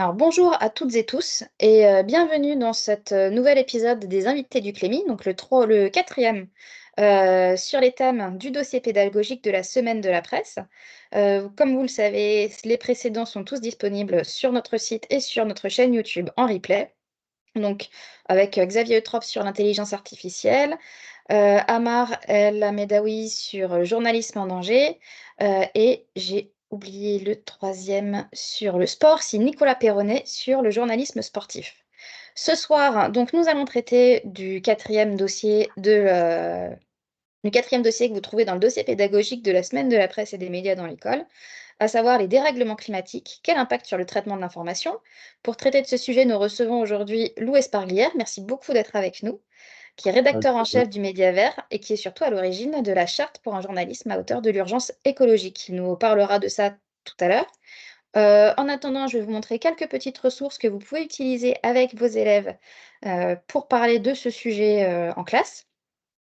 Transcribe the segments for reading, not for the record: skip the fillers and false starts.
Alors bonjour à toutes et tous et bienvenue dans cet nouvel épisode des invités du Clémy, donc le quatrième sur les thèmes du dossier pédagogique de la semaine de la presse. Comme vous le savez, les précédents sont tous disponibles sur notre site et sur notre chaîne YouTube en replay. Donc avec Xavier Eutrope sur l'intelligence artificielle, Amar El Hamedaoui sur journalisme en danger, et j'ai oublié le troisième sur le sport, c'est Nicolas Perronnet sur le journalisme sportif. Ce soir, donc, nous allons traiter du quatrième dossier que vous trouvez dans le dossier pédagogique de la semaine de la presse et des médias dans l'école, à savoir les dérèglements climatiques, quel impact sur le traitement de l'information. Pour traiter de ce sujet, nous recevons aujourd'hui Lou Esparglière. Merci beaucoup d'être avec nous, qui est rédacteur en chef du Média Vert et qui est surtout à l'origine de la charte pour un journalisme à hauteur de l'urgence écologique. Il nous parlera de ça tout à l'heure. En attendant, je vais vous montrer quelques petites ressources que vous pouvez utiliser avec vos élèves pour parler de ce sujet en classe.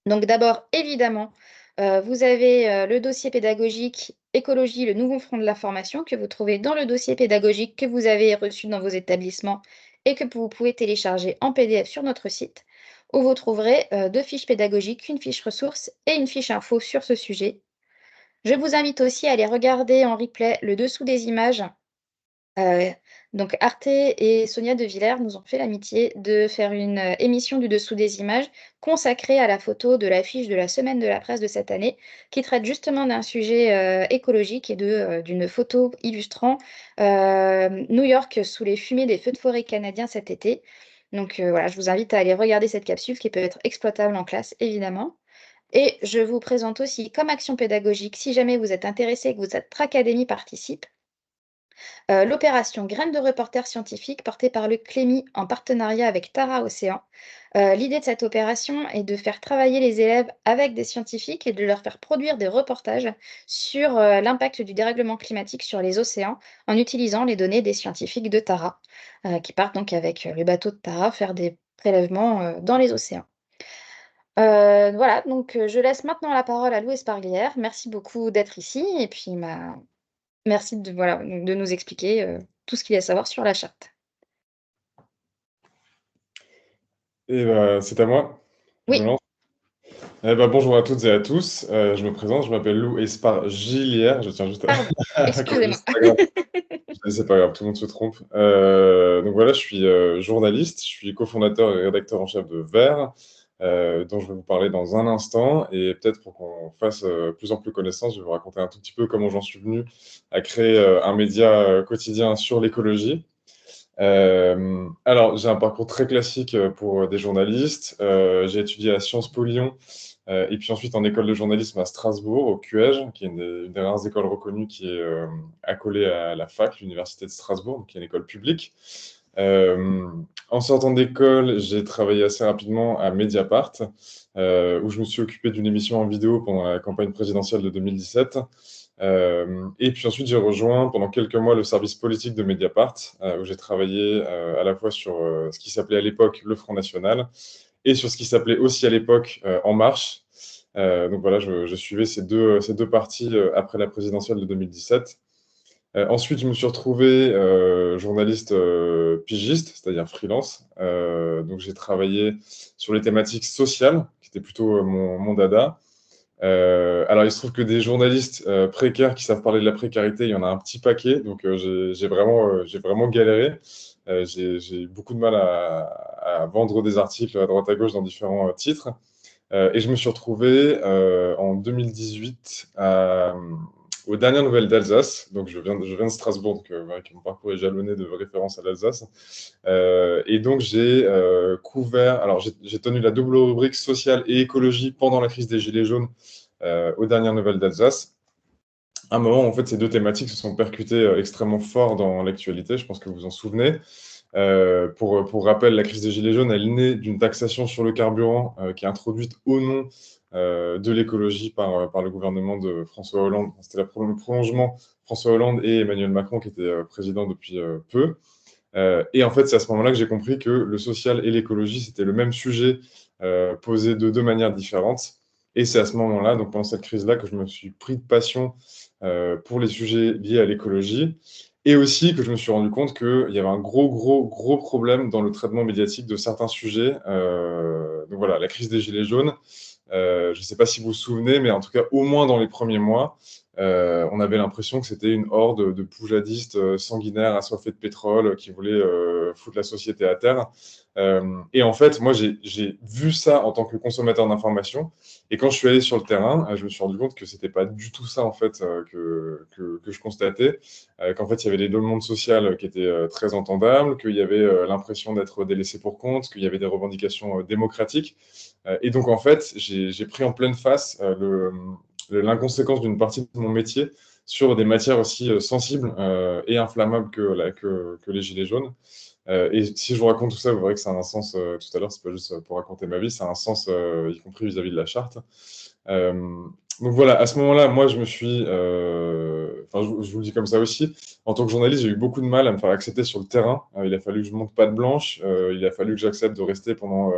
Donc d'abord, évidemment, vous avez le dossier pédagogique écologie, le nouveau front de la formation que vous trouvez dans le dossier pédagogique que vous avez reçu dans vos établissements et que vous pouvez télécharger en PDF sur notre site, où vous trouverez deux fiches pédagogiques, une fiche ressources et une fiche info sur ce sujet. Je vous invite aussi à aller regarder en replay le dessous des images. Donc Arte et Sonia De Villers nous ont fait l'amitié de faire une émission du dessous des images consacrée à la photo de l'affiche de la semaine de la presse de cette année, qui traite justement d'un sujet écologique et d'une photo illustrant New York sous les fumées des feux de forêt canadiens cet été. Donc voilà, je vous invite à aller regarder cette capsule qui peut être exploitable en classe, évidemment. Et je vous présente aussi comme action pédagogique, si jamais vous êtes intéressé et que votre académie participe, l'opération Graines de reporter scientifique portée par le Clémy en partenariat avec Tara Océan. L'idée de cette opération est de faire travailler les élèves avec des scientifiques et de leur faire produire des reportages sur l'impact du dérèglement climatique sur les océans en utilisant les données des scientifiques de Tara, qui partent donc avec le bateau de Tara faire des prélèvements dans les océans. Voilà, donc je laisse maintenant la parole à Lou Esparglière. Merci beaucoup d'être ici et puis merci voilà, de nous expliquer tout ce qu'il y a à savoir sur la charte. Et bah, c'est à moi. Je me Oui, lance. Bonjour à toutes et à tous. Je me présente, je m'appelle Lou Espargilière. Je tiens juste à, pardon, à corriger, excusez-moi. c'est pas grave. C'est pas grave, tout le monde se trompe. Donc voilà, je suis journaliste, je suis cofondateur et rédacteur en chef de Vert, dont je vais vous parler dans un instant. Et peut-être pour qu'on fasse plus en plus connaissance, je vais vous raconter un tout petit peu comment j'en suis venu à créer un média quotidien sur l'écologie. Alors, j'ai un parcours très classique pour des journalistes. J'ai étudié à Sciences Po Lyon et puis ensuite en école de journalisme à Strasbourg, au QEG, qui est une des rares écoles reconnues qui est accolée à la fac, l'Université de Strasbourg, donc qui est une école publique. Euh, En sortant d'école, j'ai travaillé assez rapidement à Mediapart, où je me suis occupé d'une émission en vidéo pendant la campagne présidentielle de 2017. Et puis ensuite, j'ai rejoint pendant quelques mois le service politique de Mediapart, où j'ai travaillé à la fois sur ce qui s'appelait à l'époque le Front National et sur ce qui s'appelait aussi à l'époque En Marche. Donc voilà, je suivais ces deux parties après la présidentielle de 2017. Ensuite, je me suis retrouvé journaliste pigiste, c'est-à-dire freelance. Donc j'ai travaillé sur les thématiques sociales, qui était plutôt mon dada. Alors, il se trouve que des journalistes précaires qui savent parler de la précarité, il y en a un petit paquet. Donc, j'ai vraiment galéré. J'ai eu beaucoup de mal à vendre des articles à droite à gauche dans différents titres. Et je me suis retrouvé en 2018 aux dernières nouvelles d'Alsace. Donc, je viens de Strasbourg, donc voilà, mon parcours est jalonné de références à l'Alsace. Et donc, j'ai couvert, alors j'ai tenu la double rubrique sociale et écologie pendant la crise des Gilets jaunes aux dernières nouvelles d'Alsace. À un moment, en fait, ces deux thématiques se sont percutées extrêmement fort dans l'actualité, je pense que vous vous en souvenez. Pour rappel, la crise des Gilets jaunes, elle naît d'une taxation sur le carburant qui est introduite au nom de l'écologie par le gouvernement de François Hollande. C'était le prolongement François Hollande et Emmanuel Macron qui étaient présidents depuis peu. Et en fait, c'est à ce moment-là que j'ai compris que le social et l'écologie, c'était le même sujet posé de deux manières différentes. Et c'est à ce moment-là, donc pendant cette crise-là, que je me suis pris de passion pour les sujets liés à l'écologie. Et aussi que je me suis rendu compte qu'il y avait un gros problème dans le traitement médiatique de certains sujets. Donc voilà, la crise des Gilets jaunes. Je ne sais pas si vous vous souvenez, mais en tout cas, au moins dans les premiers mois, on avait l'impression que c'était une horde de poujadistes sanguinaires, assoiffés de pétrole, qui voulaient foutre la société à terre. Et en fait, moi, j'ai vu ça en tant que consommateur d'informations. Et quand je suis allé sur le terrain, je me suis rendu compte que c'était pas du tout ça, en fait, que je constatais. Qu'en fait, il y avait des demandes sociales qui étaient très entendables, qu'il y avait l'impression d'être délaissé pour compte, qu'il y avait des revendications démocratiques. Et donc, en fait, j'ai pris en pleine face l'inconséquence d'une partie de mon métier sur des matières aussi sensibles et inflammables que les gilets jaunes. Et si je vous raconte tout ça, vous verrez que ça a un sens, tout à l'heure, c'est pas juste pour raconter ma vie, ça a un sens, y compris vis-à-vis de la charte. Euh, donc voilà, à ce moment-là, moi, je me suis, enfin, je vous le dis comme ça aussi, en tant que journaliste, j'ai eu beaucoup de mal à me faire accepter sur le terrain. Il a fallu que je monte patte blanche, il a fallu que j'accepte de rester pendant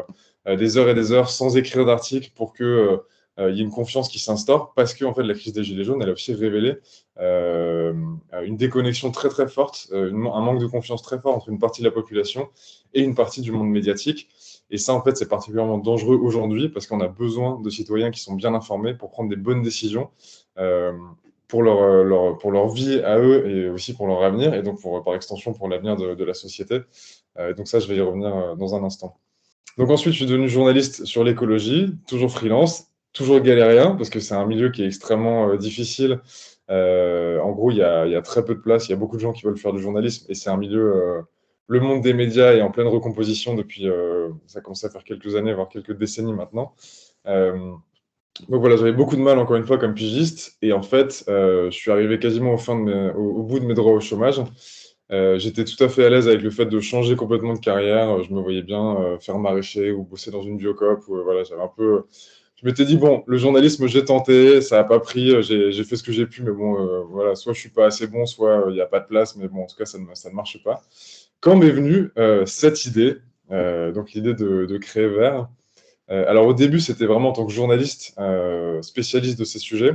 des heures et des heures sans écrire d'article pour que il y ait une confiance qui s'instaure, parce que en fait, la crise des Gilets jaunes, elle a aussi révélé euh, une déconnexion très très forte, un manque de confiance très fort entre une partie de la population et une partie du monde médiatique. Et ça, en fait, c'est particulièrement dangereux aujourd'hui parce qu'on a besoin de citoyens qui sont bien informés pour prendre des bonnes décisions euh, pour leur vie à eux et aussi pour leur avenir et donc par extension pour l'avenir de la société. Donc ça, je vais y revenir dans un instant. Donc ensuite, je suis devenu journaliste sur l'écologie, toujours freelance, toujours galérien parce que c'est un milieu qui est extrêmement difficile. En gros, il y a très peu de place, il y a beaucoup de gens qui veulent faire du journalisme et c'est un milieu, le monde des médias est en pleine recomposition depuis, ça commence à faire quelques années, voire quelques décennies maintenant. Euh, donc voilà, j'avais beaucoup de mal encore une fois comme pigiste et en fait, je suis arrivé quasiment au bout de mes droits au chômage. J'étais tout à fait à l'aise avec le fait de changer complètement de carrière. Je me voyais bien faire maraîcher ou bosser dans une biocoop. Ou, voilà, j'avais un peu. Je m'étais dit, bon, le journalisme, j'ai tenté, ça n'a pas pris, j'ai fait ce que j'ai pu, mais bon, voilà, soit je suis pas assez bon, soit il n'y a pas de place, mais bon, en tout cas, ça ne marche pas. Quand m'est venue cette idée, donc l'idée de créer Vert, alors au début, c'était vraiment en tant que journaliste spécialiste de ces sujets.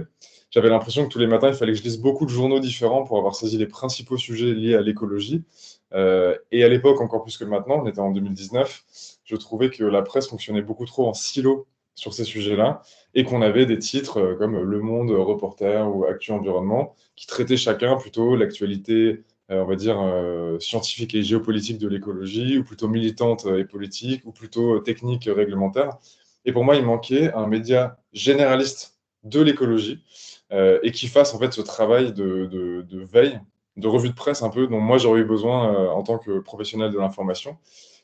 J'avais l'impression que tous les matins, il fallait que je lise beaucoup de journaux différents pour avoir saisi les principaux sujets liés à l'écologie. Et à l'époque, encore plus que maintenant, on était en 2019, je trouvais que la presse fonctionnait beaucoup trop en silo sur ces sujets-là et qu'on avait des titres comme Le Monde, Reporter ou Actu Environnement qui traitaient chacun plutôt l'actualité, on va dire, scientifique et géopolitique de l'écologie ou plutôt militante et politique ou plutôt technique, réglementaire. Et pour moi, il manquait un média généraliste de l'écologie et qui fasse en fait ce travail de veille, de revue de presse un peu dont moi j'aurais eu besoin en tant que professionnel de l'information.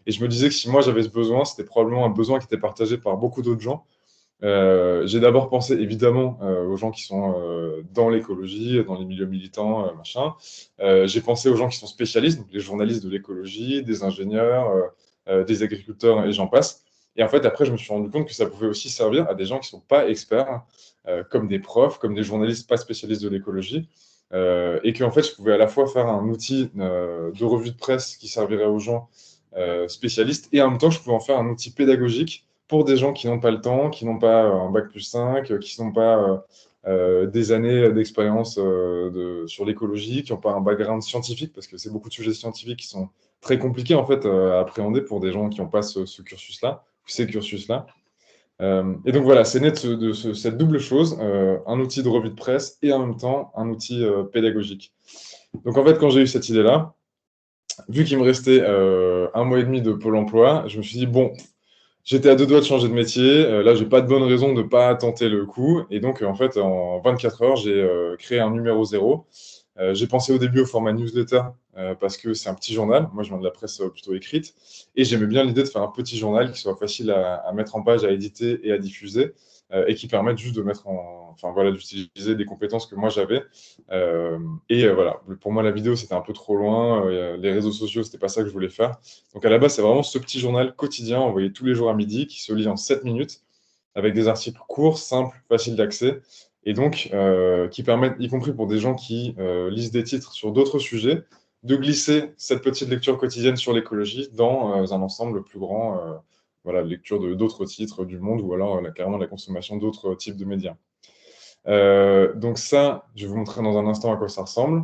Et je me disais que si moi j'avais ce besoin, c'était probablement un besoin qui était partagé par beaucoup d'autres gens. J'ai d'abord pensé évidemment aux gens qui sont dans l'écologie, dans les milieux militants, machin. J'ai pensé aux gens qui sont spécialistes, donc les journalistes de l'écologie, des ingénieurs, des agriculteurs et j'en passe. Et en fait, après, je me suis rendu compte que ça pouvait aussi servir à des gens qui ne sont pas experts, comme des profs, comme des journalistes pas spécialistes de l'écologie. Et qu'en fait, je pouvais à la fois faire un outil de revue de presse qui servirait aux gens spécialistes et en même temps, je pouvais en faire un outil pédagogique pour des gens qui n'ont pas le temps, qui n'ont pas un bac plus 5, qui n'ont pas des années d'expérience sur l'écologie, qui n'ont pas un background scientifique, parce que c'est beaucoup de sujets scientifiques qui sont très compliqués en fait à appréhender pour des gens qui n'ont pas ce cursus-là, ou ces cursus-là. Et donc voilà, c'est né de cette double chose, un outil de revue de presse et en même temps un outil pédagogique. Donc en fait, quand j'ai eu cette idée-là, vu qu'il me restait un mois et demi de Pôle emploi, je me suis dit, bon, j'étais à deux doigts de changer de métier. Là, j'ai pas de bonne raison de ne pas tenter le coup. Et donc, en fait, en 24 heures, j'ai créé un numéro zéro. J'ai pensé au début au format newsletter parce que c'est un petit journal. Moi, je viens de la presse plutôt écrite. Et j'aimais bien l'idée de faire un petit journal qui soit facile à mettre en page, à éditer et à diffuser et qui permette juste de mettre en. Enfin, voilà, d'utiliser des compétences que moi j'avais. Voilà, pour moi, la vidéo, c'était un peu trop loin. Les réseaux sociaux, c'était pas ça que je voulais faire. Donc, à la base, c'est vraiment ce petit journal quotidien envoyé tous les jours à midi qui se lit en 7 minutes avec des articles courts, simples, faciles d'accès et donc qui permettent, y compris pour des gens qui lisent des titres sur d'autres sujets, de glisser cette petite lecture quotidienne sur l'écologie dans un ensemble plus grand, voilà, lecture d'autres titres du monde ou alors carrément la consommation d'autres types de médias. Donc ça, je vais vous montrer dans un instant à quoi ça ressemble.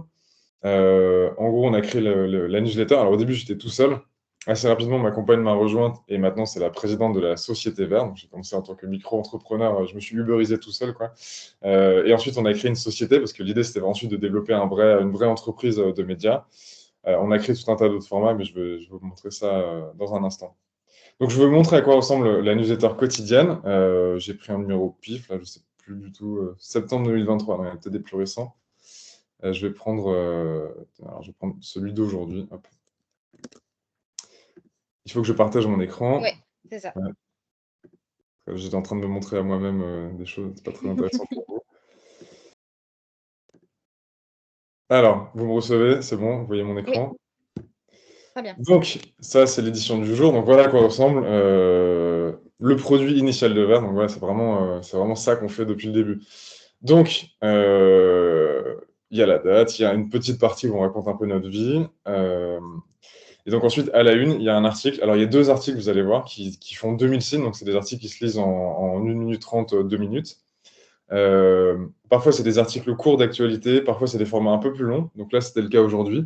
En gros, on a créé la newsletter. Alors, au début, j'étais tout seul. Assez rapidement, ma compagne m'a rejointe et maintenant, c'est la présidente de la Société Vert. Donc, j'ai commencé en tant que micro-entrepreneur. Je me suis uberisé tout seul, quoi. Et ensuite, on a créé une société parce que l'idée, c'était ensuite de développer une vraie entreprise de médias. On a créé tout un tas d'autres formats, mais je vais vous montrer ça dans un instant. Donc, je vais vous montrer à quoi ressemble la newsletter quotidienne. J'ai pris un numéro pif, là, je ne sais plus du tout. Septembre 2023, non, il y a peut-être des plus récents. Je vais prendre, alors, je vais prendre celui d'aujourd'hui. Hop. Il faut que je partage mon écran. Ouais, c'est ça. Ouais. J'étais en train de me montrer à moi-même des choses, c'est pas très intéressant pour vous. Alors, vous me recevez, c'est bon, vous voyez mon Oui, écran. très bien. Donc, ça, c'est l'édition du jour. Donc, voilà à quoi ressemble le produit initial de Vert. Donc, voilà, c'est vraiment ça qu'on fait depuis le début. Donc, il y a la date, il y a une petite partie où on raconte un peu notre vie. Et donc ensuite, à la une, il y a un article. Alors, il y a deux articles, vous allez voir, qui font 2000 signes. Donc, c'est des articles qui se lisent en 1 minute 30, 2 minutes. Parfois, c'est des articles courts d'actualité. Parfois, c'est des formats un peu plus longs. Donc là, c'était le cas aujourd'hui.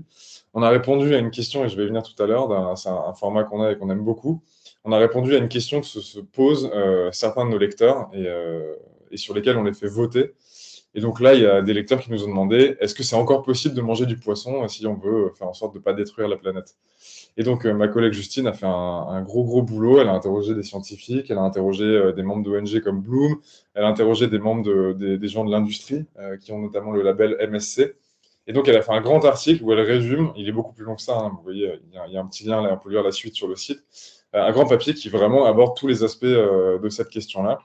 On a répondu à une question, et je vais y venir tout à l'heure. C'est un format qu'on a et qu'on aime beaucoup. On a répondu à une question que se posent certains de nos lecteurs et sur lesquels on les fait voter. Et donc là, il y a des lecteurs qui nous ont demandé est-ce que c'est encore possible de manger du poisson si on veut faire en sorte de ne pas détruire la planète? Et donc, ma collègue Justine a fait un gros boulot. Elle a interrogé des scientifiques, elle a interrogé des membres d'ONG comme Bloom, elle a interrogé des membres des gens de l'industrie qui ont notamment le label MSC. Et donc, elle a fait un grand article où elle résume, il est beaucoup plus long que ça, hein, vous voyez, il y a un petit lien là, on peut lire la suite sur le site, un grand papier qui vraiment aborde tous les aspects de cette question-là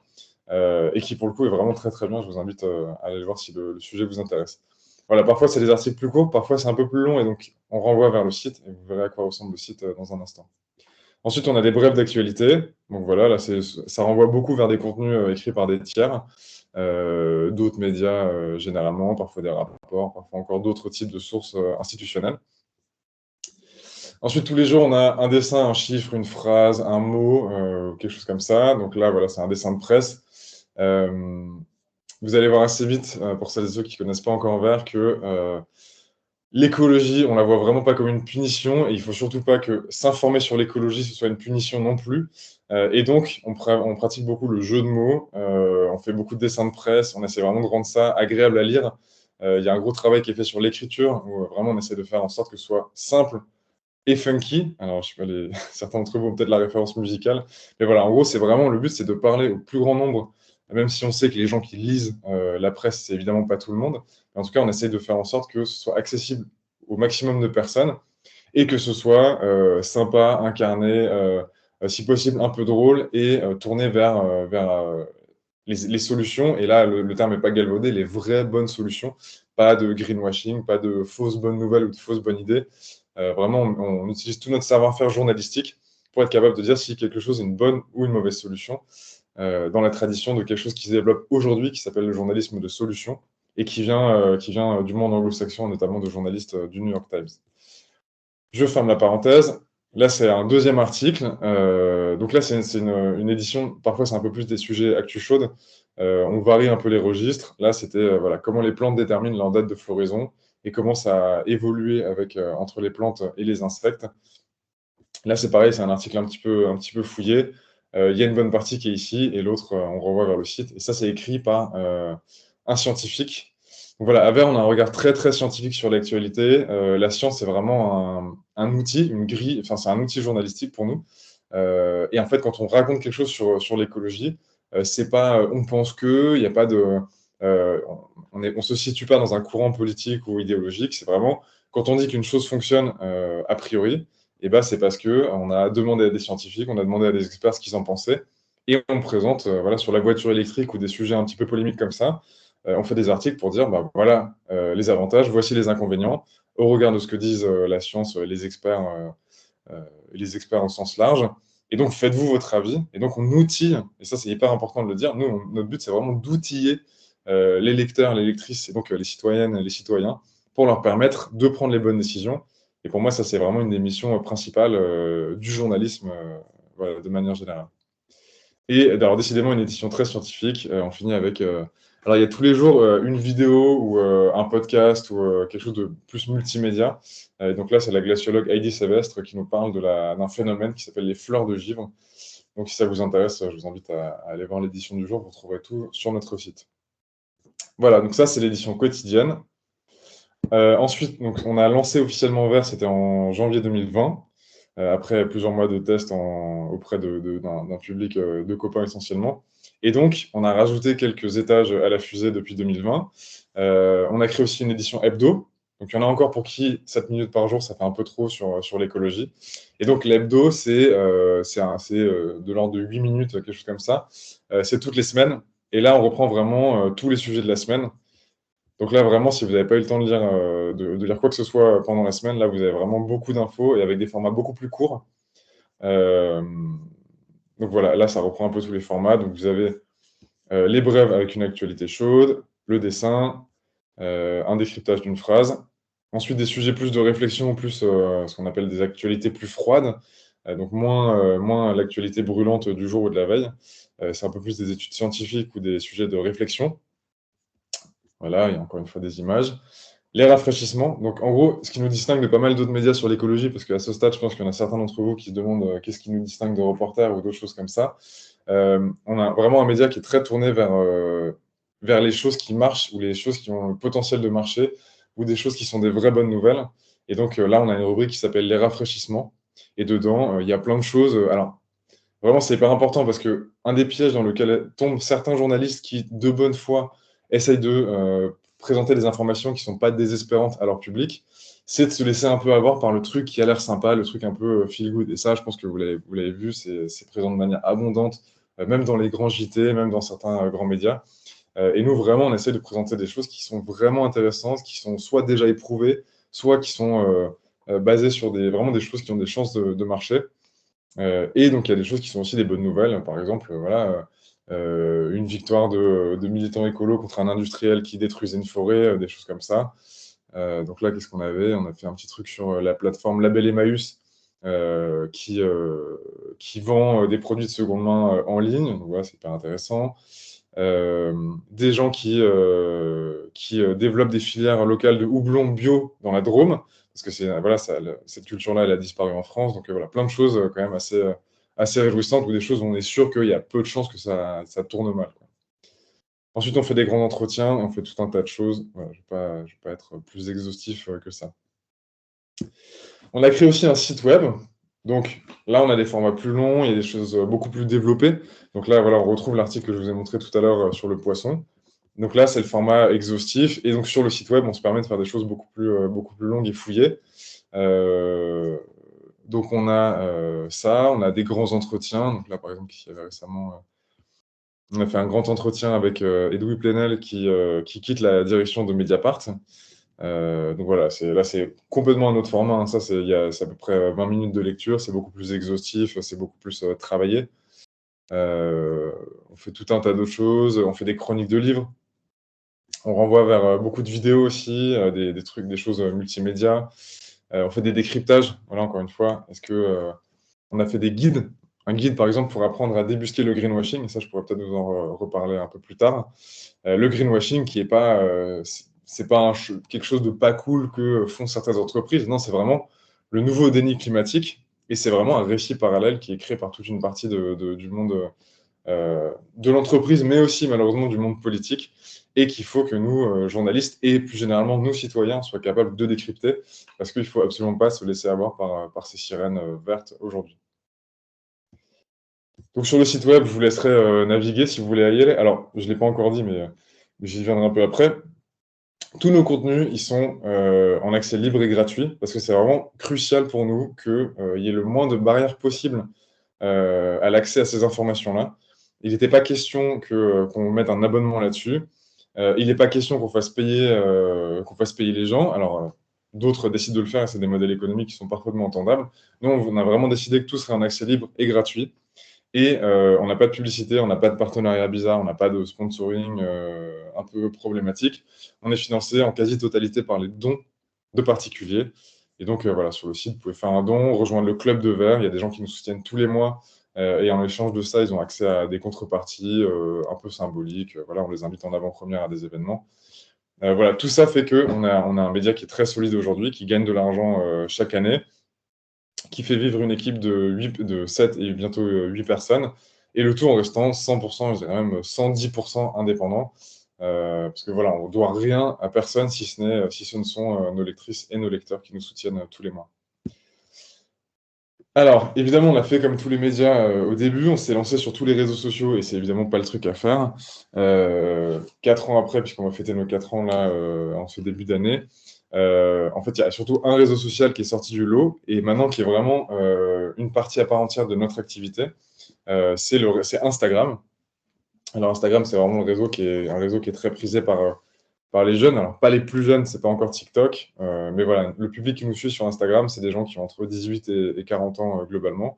et qui, pour le coup, est vraiment très bien. Je vous invite à aller le voir si le sujet vous intéresse. Voilà, parfois c'est des articles plus courts, parfois c'est un peu plus long, et donc on renvoie vers le site, et vous verrez à quoi ressemble le site dans un instant. Ensuite, on a des brèves d'actualité. Donc voilà, là, ça renvoie beaucoup vers des contenus écrits par des tiers, d'autres médias généralement, parfois des rapports, parfois encore d'autres types de sources institutionnelles. Ensuite, tous les jours, on a un dessin, un chiffre, une phrase, un mot, quelque chose comme ça. Donc là, voilà, c'est un dessin de presse. Vous allez voir assez vite, pour celles et ceux qui ne connaissent pas encore Vert, que l'écologie, on la voit vraiment pas comme une punition, et il faut surtout pas que s'informer sur l'écologie, ce soit une punition non plus. Et donc, on pratique beaucoup le jeu de mots, on fait beaucoup de dessins de presse, on essaie vraiment de rendre ça agréable à lire. Il y a un gros travail qui est fait sur l'écriture, où vraiment on essaie de faire en sorte que ce soit simple et funky. Alors, je sais pas, certains d'entre vous ont peut-être la référence musicale, mais voilà, en gros, c'est vraiment le but, c'est de parler au plus grand nombre, même si on sait que les gens qui lisent la presse, c'est évidemment pas tout le monde. Mais en tout cas, on essaie de faire en sorte que ce soit accessible au maximum de personnes et que ce soit sympa, incarné, si possible un peu drôle et tourné vers les solutions. Et là, le terme n'est pas galvaudé, les vraies bonnes solutions. Pas de greenwashing, pas de fausses bonnes nouvelles ou de fausses bonnes idées. Vraiment, on utilise tout notre savoir-faire journalistique pour être capable de dire si quelque chose est une bonne ou une mauvaise solution, dans la tradition de quelque chose qui se développe aujourd'hui, qui s'appelle le journalisme de solution, et qui vient du monde anglo-saxon, notamment de journalistes du New York Times. Je ferme la parenthèse. Là, c'est un deuxième article. Donc là, c'est une édition, parfois c'est un peu plus des sujets actu chaudes. On varie un peu les registres. Là, c'était voilà, comment les plantes déterminent leur date de floraison et comment ça a évolué entre les plantes et les insectes. Là, c'est pareil, c'est un article un petit peu fouillé. Il y a une bonne partie qui est ici et l'autre, on renvoie vers le site. Et ça, c'est écrit par un scientifique. Donc voilà, à Vert, on a un regard très scientifique sur l'actualité. La science, c'est vraiment un outil, une grille, enfin, c'est un outil journalistique pour nous. Et en fait, quand on raconte quelque chose sur l'écologie, c'est pas on pense que, il n'y a pas de. On se situe pas dans un courant politique ou idéologique. C'est vraiment quand on dit qu'une chose fonctionne a priori, et ben, c'est parce qu'on a demandé à des scientifiques, on a demandé à des experts ce qu'ils en pensaient, et on présente voilà, sur la voiture électrique ou des sujets un petit peu polémiques comme ça, on fait des articles pour dire, bah, voilà les avantages, voici les inconvénients, au regard de ce que disent la science, les experts au sens large. Et donc, faites-vous votre avis. Et donc, on outille, et ça, c'est hyper important de le dire, nous, notre but, c'est vraiment d'outiller les lecteurs, les lectrices, et donc les citoyennes et les citoyens, pour leur permettre de prendre les bonnes décisions. Et pour moi, ça, c'est vraiment une des missions principales du journalisme, voilà, de manière générale. Et alors, décidément, une édition très scientifique. On finit avec Alors, il y a tous les jours une vidéo ou un podcast ou quelque chose de plus multimédia. Donc là, c'est la glaciologue Heidi Sévestre qui nous parle d'un phénomène qui s'appelle les fleurs de givre. Donc, si ça vous intéresse, je vous invite à aller voir l'édition du jour. Vous trouverez tout sur notre site. Voilà, donc ça, c'est l'édition quotidienne. Ensuite, donc, on a lancé officiellement Vert, c'était en janvier 2020, après plusieurs mois de tests auprès d'un public de copains essentiellement. Et donc, on a rajouté quelques étages à la fusée depuis 2020. On a créé aussi une édition hebdo. Donc, il y en a encore pour qui 7 minutes par jour, ça fait un peu trop sur l'écologie. Et donc, l'hebdo, c'est de l'ordre de 8 minutes, quelque chose comme ça. C'est toutes les semaines. Et là, on reprend vraiment tous les sujets de la semaine. Donc là, vraiment, si vous n'avez pas eu le temps de lire quoi que ce soit pendant la semaine, là, vous avez vraiment beaucoup d'infos et avec des formats beaucoup plus courts. Euh, donc voilà, là, ça reprend un peu tous les formats. Donc vous avez les brèves avec une actualité chaude, le dessin, un décryptage d'une phrase. Ensuite, des sujets plus de réflexion, plus ce qu'on appelle des actualités plus froides. Donc moins l'actualité brûlante du jour ou de la veille. C'est un peu plus des études scientifiques ou des sujets de réflexion. Voilà, il y a encore une fois des images. Les rafraîchissements. Donc, en gros, ce qui nous distingue de pas mal d'autres médias sur l'écologie, parce qu'à ce stade, je pense qu'il y en a certains d'entre vous qui se demandent qu'est-ce qui nous distingue de Reporter ou d'autres choses comme ça. On a vraiment un média qui est très tourné vers les choses qui marchent ou les choses qui ont le potentiel de marcher ou des choses qui sont des vraies bonnes nouvelles. Et donc, là, on a une rubrique qui s'appelle les rafraîchissements. Et dedans, il y a plein de choses. Alors, vraiment, c'est hyper important parce que un des pièges dans lequel tombent certains journalistes qui, de bonne foi, essayent de présenter des informations qui ne sont pas désespérantes à leur public, c'est de se laisser un peu avoir par le truc qui a l'air sympa, le truc un peu feel good. Et ça, je pense que vous l'avez vu, c'est présent de manière abondante, même dans les grands JT, même dans certains grands médias. Et nous, vraiment, on essaie de présenter des choses qui sont vraiment intéressantes, qui sont soit déjà éprouvées, soit qui sont basées sur vraiment des choses qui ont des chances de marcher. Et donc, il y a des choses qui sont aussi des bonnes nouvelles. Par exemple, voilà, une victoire de militants écolos contre un industriel qui détruisait une forêt, des choses comme ça. Donc là, qu'est-ce qu'on avait? On a fait un petit truc sur la plateforme Label Emmaüs qui vend des produits de seconde main en ligne. Donc voilà, c'est hyper intéressant. Des gens qui développent des filières locales de houblon bio dans la Drôme, parce que voilà, cette culture-là, elle a disparu en France. Donc voilà, plein de choses quand même assez réjouissantes, ou des choses où on est sûr qu'il y a peu de chances que ça tourne mal, quoi. Ensuite, on fait des grands entretiens, on fait tout un tas de choses. Voilà, je vais pas être plus exhaustif que ça. On a créé aussi un site web. Donc là, on a des formats plus longs, il y a des choses beaucoup plus développées. Donc là, voilà, on retrouve l'article que je vous ai montré tout à l'heure sur le poisson. Donc là, c'est le format exhaustif. Et donc sur le site web, on se permet de faire des choses beaucoup plus longues et fouillées. Donc on a ça, on a des grands entretiens. Donc là, par exemple, il y avait récemment, on a fait un grand entretien avec Edoui Plenel qui quitte la direction de Mediapart. Donc voilà, là c'est complètement un autre format, hein. Ça, c'est à peu près 20 minutes de lecture, c'est beaucoup plus exhaustif, c'est beaucoup plus travaillé. On fait tout un tas d'autres choses, on fait des chroniques de livres, on renvoie vers beaucoup de vidéos aussi, des trucs, des choses multimédia. On fait des décryptages, voilà, encore une fois. On a fait des guides, un guide par exemple pour apprendre à débusquer le greenwashing, et ça je pourrais peut-être vous en reparler un peu plus tard. Le greenwashing qui est pas, c'est pas quelque chose de pas cool que font certaines entreprises. Non, c'est vraiment le nouveau déni climatique, et c'est vraiment un récit parallèle qui est créé par toute une partie du monde de l'entreprise, mais aussi malheureusement du monde politique, et qu'il faut que nous, journalistes, et plus généralement nous, citoyens, soient capables de décrypter, parce qu'il ne faut absolument pas se laisser avoir par ces sirènes vertes aujourd'hui. Donc sur le site web, je vous laisserai naviguer si vous voulez y aller. Alors, je ne l'ai pas encore dit, mais j'y viendrai un peu après. Tous nos contenus, ils sont en accès libre et gratuit, parce que c'est vraiment crucial pour nous qu'il y ait le moins de barrières possibles à l'accès à ces informations-là. Il n'était pas question qu'on mette un abonnement là-dessus. Il n'est pas question qu'on fasse payer les gens. Alors, d'autres décident de le faire, et c'est des modèles économiques qui sont parfaitement entendables. Nous, on a vraiment décidé que tout serait en accès libre et gratuit. Et on n'a pas de publicité, on n'a pas de partenariat bizarre, on n'a pas de sponsoring un peu problématique. On est financé en quasi-totalité par les dons de particuliers. Et donc, voilà, sur le site, vous pouvez faire un don, rejoindre le club de verre. Il y a des gens qui nous soutiennent tous les mois Et en échange de ça, ils ont accès à des contreparties un peu symboliques. Voilà, on les invite en avant-première à des événements. Voilà, tout ça fait qu'on a un média qui est très solide aujourd'hui, qui gagne de l'argent chaque année, qui fait vivre une équipe de 7 et bientôt 8 personnes, et le tout en restant 100%, je dirais même 110% indépendant. Parce que voilà, on ne doit rien à personne si ce ne sont nos lectrices et nos lecteurs qui nous soutiennent tous les mois. Alors, évidemment, on a fait comme tous les médias au début, on s'est lancé sur tous les réseaux sociaux et c'est évidemment pas le truc à faire. 4 ans après, puisqu'on va fêter nos 4 ans là en ce début d'année, en fait, il y a surtout un réseau social qui est sorti du lot et maintenant qui est vraiment une partie à part entière de notre activité, c'est Instagram. Alors Instagram, c'est vraiment un réseau qui est très prisé par les jeunes. Alors pas les plus jeunes, c'est pas encore TikTok, mais voilà, le public qui nous suit sur Instagram, c'est des gens qui ont entre 18 et 40 ans globalement.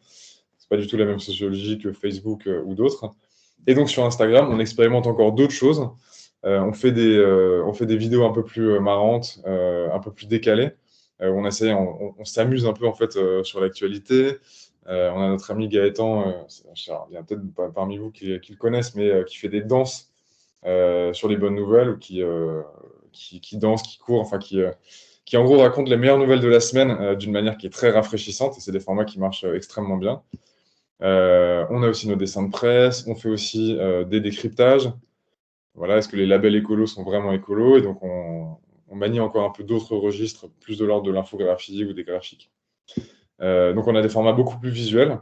C'est pas du tout la même sociologie que Facebook ou d'autres. Et donc sur Instagram, on expérimente encore d'autres choses. On fait des vidéos un peu plus marrantes, un peu plus décalées. On s'amuse un peu en fait sur l'actualité. On a notre ami Gaëtan, il y a peut-être pas parmi vous qui le connaissent, mais qui fait des danses sur les bonnes nouvelles ou qui danse, qui court, enfin qui en gros raconte les meilleures nouvelles de la semaine d'une manière qui est très rafraîchissante et c'est des formats qui marchent extrêmement bien. On a aussi nos dessins de presse, on fait aussi des décryptages. Voilà, est-ce que les labels écolos sont vraiment écolos? Et donc on manie encore un peu d'autres registres, plus de l'ordre de l'infographie ou des graphiques. Donc on a des formats beaucoup plus visuels.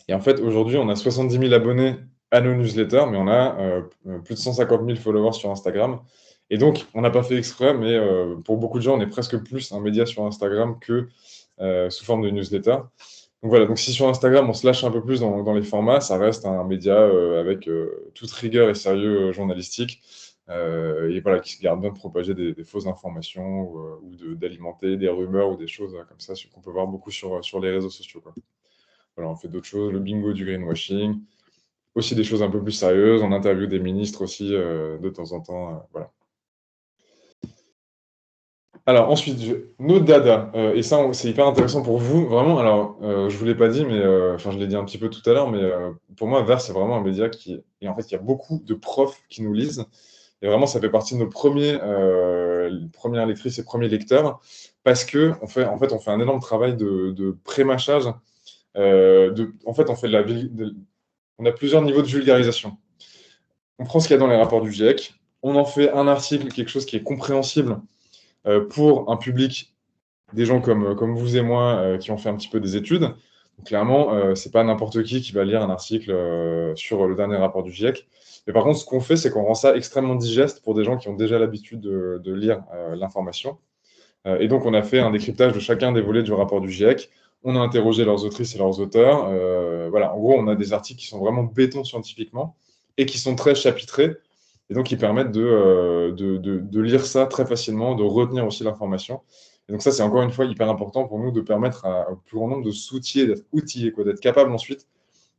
Et en fait, aujourd'hui, on a 70 000 abonnés à nos newsletters, mais on a plus de 150 000 followers sur Instagram. Et donc, on n'a pas fait exprès, mais pour beaucoup de gens, on est presque plus un média sur Instagram que sous forme de newsletter. Donc voilà, donc si sur Instagram, on se lâche un peu plus dans les formats, ça reste un média avec toute rigueur et sérieux journalistique. Et voilà, qui se garde bien de propager des fausses informations ou d'alimenter des rumeurs ou des choses comme ça qu'on peut voir beaucoup sur les réseaux sociaux, quoi. Voilà, on fait d'autres choses, le bingo du greenwashing, aussi des choses un peu plus sérieuses, on interviewe des ministres aussi de temps en temps, voilà. Alors ensuite, nos dada, et ça, c'est hyper intéressant pour vous, vraiment. Alors, je vous l'ai pas dit, mais enfin, je l'ai dit un petit peu tout à l'heure, mais pour moi, Vers, c'est vraiment un média et en fait, il y a beaucoup de profs qui nous lisent. Et vraiment, ça fait partie de nos premières lectrices et premiers lecteurs, parce que en fait, on fait un énorme travail de pré-mâchage. En fait, on a plusieurs niveaux de vulgarisation. On prend ce qu'il y a dans les rapports du GIEC, on en fait un article, quelque chose qui est compréhensible pour un public, des gens comme vous et moi qui ont fait un petit peu des études. Donc, clairement, c'est pas n'importe qui va lire un article sur le dernier rapport du GIEC. Mais par contre, ce qu'on fait, c'est qu'on rend ça extrêmement digeste pour des gens qui ont déjà l'habitude de lire l'information. Et donc, on a fait un décryptage de chacun des volets du rapport du GIEC. On a interrogé leurs autrices et leurs auteurs. Voilà, en gros, on a des articles qui sont vraiment béton scientifiquement et qui sont très chapitrés. Et donc, qui permettent de lire ça très facilement, de retenir aussi l'information. Et donc, ça, c'est encore une fois hyper important pour nous de permettre au plus grand nombre de s'outiller, d'être outillés, quoi, d'être capable ensuite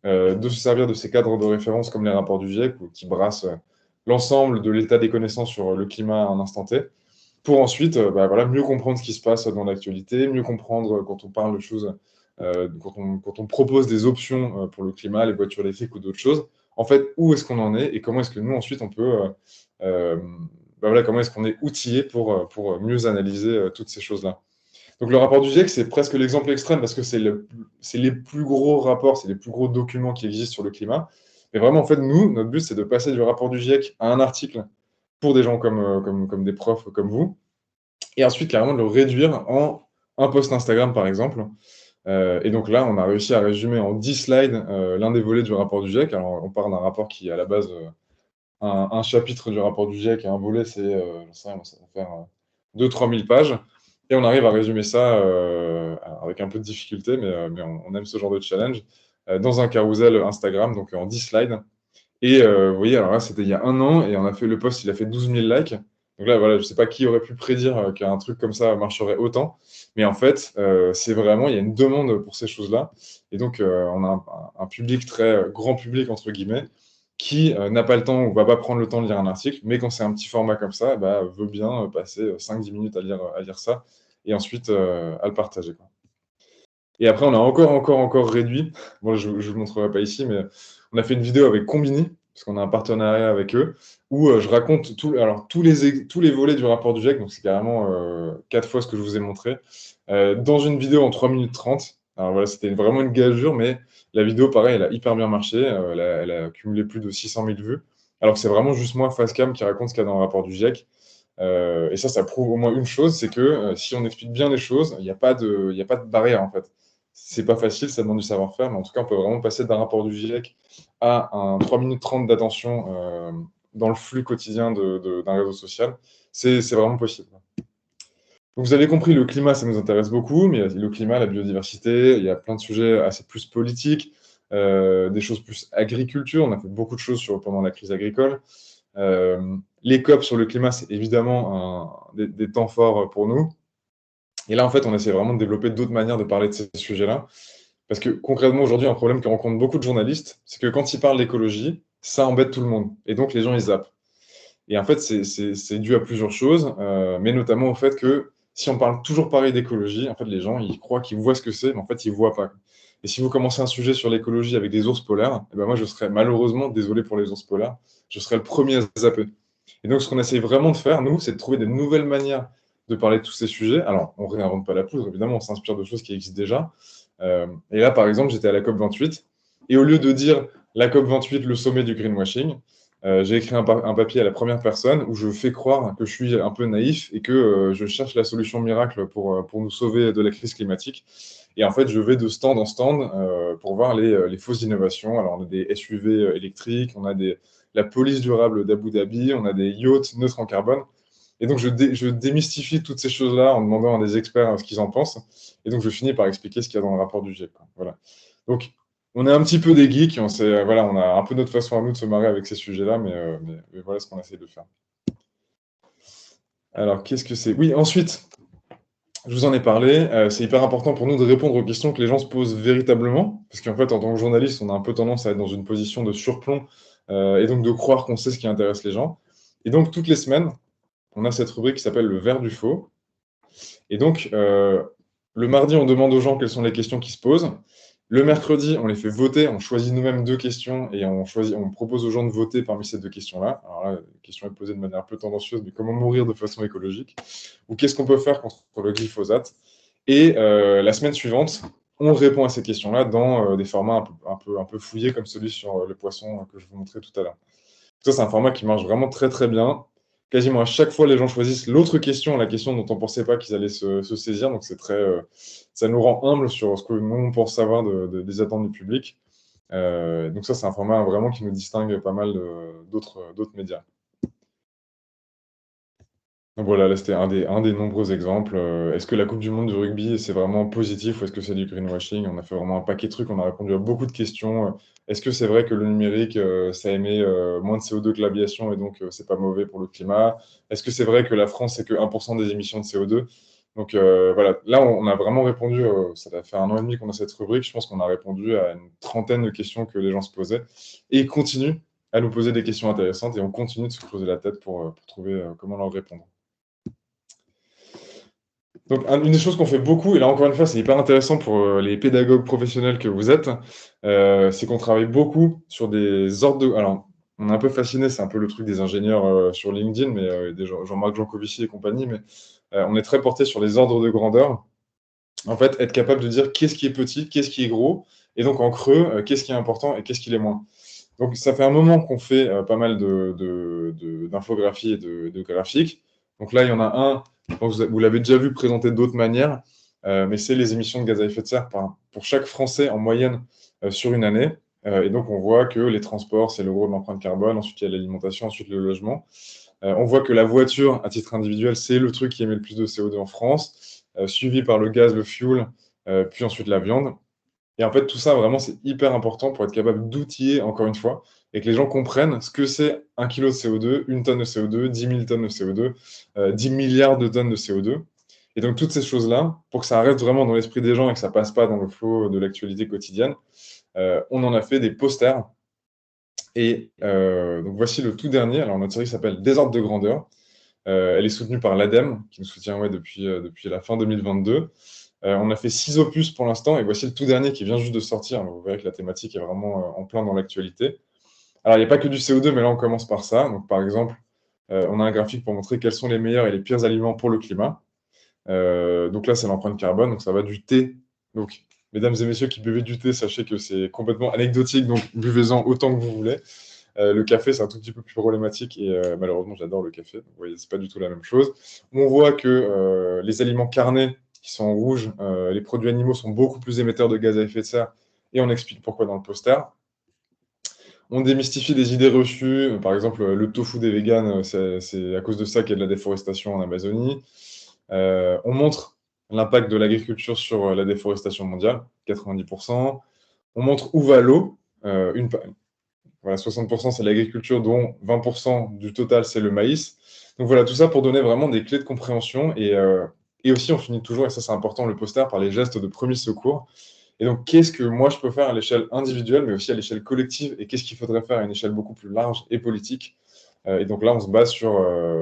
de se servir de ces cadres de référence comme les rapports du GIEC qui brassent l'ensemble de l'état des connaissances sur le climat à un instant T pour ensuite bah, voilà, mieux comprendre ce qui se passe dans l'actualité, mieux comprendre quand on parle de choses, quand on propose des options pour le climat, les voitures électriques ou d'autres choses, en fait, où est-ce qu'on en est et comment est-ce que nous, ensuite, on peut, bah, voilà, comment est-ce qu'on est outillé pour mieux analyser toutes ces choses-là. Donc le rapport du GIEC, c'est presque l'exemple extrême parce que c'est les plus gros rapports, c'est les plus gros documents qui existent sur le climat. Mais vraiment, en fait, nous, notre but, c'est de passer du rapport du GIEC à un article pour des gens comme des profs comme vous, et ensuite carrément de le réduire en un post Instagram par exemple. Et donc là, on a réussi à résumer en 10 slides l'un des volets du rapport du GIEC. Alors on part d'un rapport qui est à la base un chapitre du rapport du GIEC et un volet, ça va faire 2-3 000 pages. Et on arrive à résumer ça avec un peu de difficulté, mais on aime ce genre de challenge, dans un carrousel Instagram, donc en 10 slides. Et vous voyez, alors là, c'était il y a un an, et on a fait le post, il a fait 12 000 likes. Donc là, voilà, je ne sais pas qui aurait pu prédire qu'un truc comme ça marcherait autant. Mais en fait, c'est vraiment, il y a une demande pour ces choses-là. Et donc, on a un public très grand public, entre guillemets, qui n'a pas le temps ou va pas prendre le temps de lire un article, mais quand c'est un petit format comme ça, bah, veut bien passer 5-10 minutes à lire ça, et ensuite à le partager, quoi. Et après, on a encore réduit. Bon, je ne vous le montrerai pas ici, mais on a fait une vidéo avec Combini, parce qu'on a un partenariat avec eux, où je raconte tous les volets du rapport du GIEC, donc c'est carrément 4 fois ce que je vous ai montré, dans une vidéo en 3 minutes 30. Alors voilà, c'était vraiment une gageure, mais la vidéo, pareil, elle a hyper bien marché. Elle a accumulé plus de 600 000 vues. Alors que c'est vraiment juste moi, Facecam, qui raconte ce qu'il y a dans le rapport du GIEC. Et ça prouve au moins une chose, c'est que si on explique bien les choses, il y a pas de barrière en fait. C'est pas facile, ça demande du savoir-faire, mais en tout cas, on peut vraiment passer d'un rapport du GIEC à un 3 minutes 30 d'attention dans le flux quotidien d'un réseau social. C'est vraiment possible. Donc, vous avez compris, le climat, ça nous intéresse beaucoup, mais il y a le climat, la biodiversité, il y a plein de sujets assez plus politiques, des choses plus agriculture. On a fait beaucoup de choses pendant la crise agricole. Les COP sur le climat, c'est évidemment des temps forts pour nous. Et là, en fait, on essaie vraiment de développer d'autres manières de parler de ces sujets-là. Parce que concrètement, aujourd'hui, un problème que rencontrent beaucoup de journalistes, c'est que quand ils parlent d'écologie, ça embête tout le monde. Et donc, les gens, ils zappent. Et en fait, c'est dû à plusieurs choses, mais notamment au fait que si on parle toujours pareil d'écologie, en fait, les gens, ils croient qu'ils voient ce que c'est, mais en fait, ils ne voient pas. Et si vous commencez un sujet sur l'écologie avec des ours polaires, eh ben moi, je serais malheureusement, désolé pour les ours polaires, je serais le premier à zapper. Et donc, ce qu'on essaye vraiment de faire, nous, c'est de trouver des nouvelles manières de parler de tous ces sujets. Alors, on ne réinvente pas la poudre, évidemment, on s'inspire de choses qui existent déjà. Et là, par exemple, j'étais à la COP28, et au lieu de dire la COP28, le sommet du greenwashing, j'ai écrit un papier à la première personne où je fais croire que je suis un peu naïf et que je cherche la solution miracle pour nous sauver de la crise climatique. Et en fait, je vais de stand en stand pour voir les fausses innovations. Alors, on a des SUV électriques, on a la police durable d'Abu Dhabi, on a des yachts neutres en carbone. Et donc, je démystifie toutes ces choses-là en demandant à des experts ce qu'ils en pensent. Et donc, je finis par expliquer ce qu'il y a dans le rapport du GIEC, quoi. Voilà. Donc, on est un petit peu des geeks, voilà, on a un peu notre façon à nous de se marrer avec ces sujets-là, mais voilà ce qu'on essaie de faire. Alors, qu'est-ce que c'est? Oui, ensuite, je vous en ai parlé, c'est hyper important pour nous de répondre aux questions que les gens se posent véritablement, parce qu'en fait, en tant que journaliste, on a un peu tendance à être dans une position de surplomb, et donc de croire qu'on sait ce qui intéresse les gens. Et donc, toutes les semaines, on a cette rubrique qui s'appelle le verre du faux. Et donc, le mardi, on demande aux gens quelles sont les questions qui se posent. Le mercredi, on les fait voter, on choisit nous-mêmes 2 questions et on propose aux gens de voter parmi ces 2 questions-là. Alors là, la question est posée de manière un peu tendancieuse, mais comment mourir de façon écologique? Ou qu'est-ce qu'on peut faire contre le glyphosate? Et la semaine suivante, on répond à ces questions-là dans des formats un peu fouillés comme celui sur le poisson que je vous montrais tout à l'heure. Ça, c'est un format qui marche vraiment très très bien. Quasiment à chaque fois, les gens choisissent l'autre question, la question dont on ne pensait pas qu'ils allaient se saisir. Donc, ça nous rend humbles sur ce que nous, on pense savoir des attentes du public. Donc ça, c'est un format vraiment qui nous distingue pas mal d'autres médias. Donc voilà, là, c'était un des nombreux exemples. Est-ce que la Coupe du monde du rugby, c'est vraiment positif ou est-ce que c'est du greenwashing? On a fait vraiment un paquet de trucs, on a répondu à beaucoup de questions. Est-ce que c'est vrai que le numérique, ça émet moins de CO2 que l'aviation et donc c'est pas mauvais pour le climat? Est-ce que c'est vrai que la France, c'est que 1% des émissions de CO2? Donc voilà, là, on a vraiment répondu, ça va faire 1 an et demi qu'on a cette rubrique, je pense qu'on a répondu à une trentaine de questions que les gens se posaient et ils continuent à nous poser des questions intéressantes et on continue de se creuser la tête pour trouver comment leur répondre. Donc, une des choses qu'on fait beaucoup, et là encore une fois, c'est hyper intéressant pour les pédagogues professionnels que vous êtes, c'est qu'on travaille beaucoup sur des ordres de. Alors, on est un peu fasciné, c'est un peu le truc des ingénieurs sur LinkedIn, mais des Jean-Marc Jancovici et compagnie, mais on est très porté sur les ordres de grandeur. En fait, être capable de dire qu'est-ce qui est petit, qu'est-ce qui est gros, et donc en creux, qu'est-ce qui est important et qu'est-ce qui l'est moins. Donc, ça fait un moment qu'on fait pas mal d'infographies et de graphiques. Donc là, il y en a un, je pense que vous l'avez déjà vu présenter d'autres manières, mais c'est les émissions de gaz à effet de serre pour chaque Français en moyenne sur une année. Et donc, on voit que les transports, c'est le gros de l'empreinte carbone. Ensuite, il y a l'alimentation, ensuite le logement. On voit que la voiture, à titre individuel, c'est le truc qui émet le plus de CO2 en France, suivi par le gaz, le fuel, puis ensuite la viande. Et en fait, tout ça, vraiment, c'est hyper important pour être capable d'outiller, encore une fois, et que les gens comprennent ce que c'est 1 kilo de CO2, 1 tonne de CO2, 10 000 tonnes de CO2, 10 milliards de tonnes de CO2. Et donc, toutes ces choses-là, pour que ça reste vraiment dans l'esprit des gens et que ça ne passe pas dans le flot de l'actualité quotidienne, on en a fait des posters. Et donc, voici le tout dernier. Alors, notre série s'appelle Désordre de grandeur. Elle est soutenue par l'ADEME, qui nous soutient depuis la fin 2022. On a fait 6 opus pour l'instant, et voici le tout dernier qui vient juste de sortir. Vous verrez que la thématique est vraiment en plein dans l'actualité. Alors, il n'y a pas que du CO2, mais là, on commence par ça. Donc, par exemple, on a un graphique pour montrer quels sont les meilleurs et les pires aliments pour le climat. Donc là, c'est l'empreinte carbone, donc ça va du thé. Donc, mesdames et messieurs qui buvez du thé, sachez que c'est complètement anecdotique, donc buvez-en autant que vous voulez. Le café, c'est un tout petit peu plus problématique, et malheureusement, j'adore le café. Donc, vous voyez, c'est pas du tout la même chose. On voit que les aliments carnés, qui sont en rouge, les produits animaux sont beaucoup plus émetteurs de gaz à effet de serre, et on explique pourquoi dans le poster. On démystifie des idées reçues. Par exemple, le tofu des véganes, c'est à cause de ça qu'il y a de la déforestation en Amazonie. On montre l'impact de l'agriculture sur la déforestation mondiale, 90%. On montre où va l'eau. Voilà, 60% c'est l'agriculture, dont 20% du total c'est le maïs. Donc voilà, tout ça pour donner vraiment des clés de compréhension. Et aussi, on finit toujours, et ça c'est important, le poster, par les gestes de premier secours. Et donc, qu'est-ce que moi je peux faire à l'échelle individuelle, mais aussi à l'échelle collective, et qu'est-ce qu'il faudrait faire à une échelle beaucoup plus large et politique. Et donc là, on se base sur,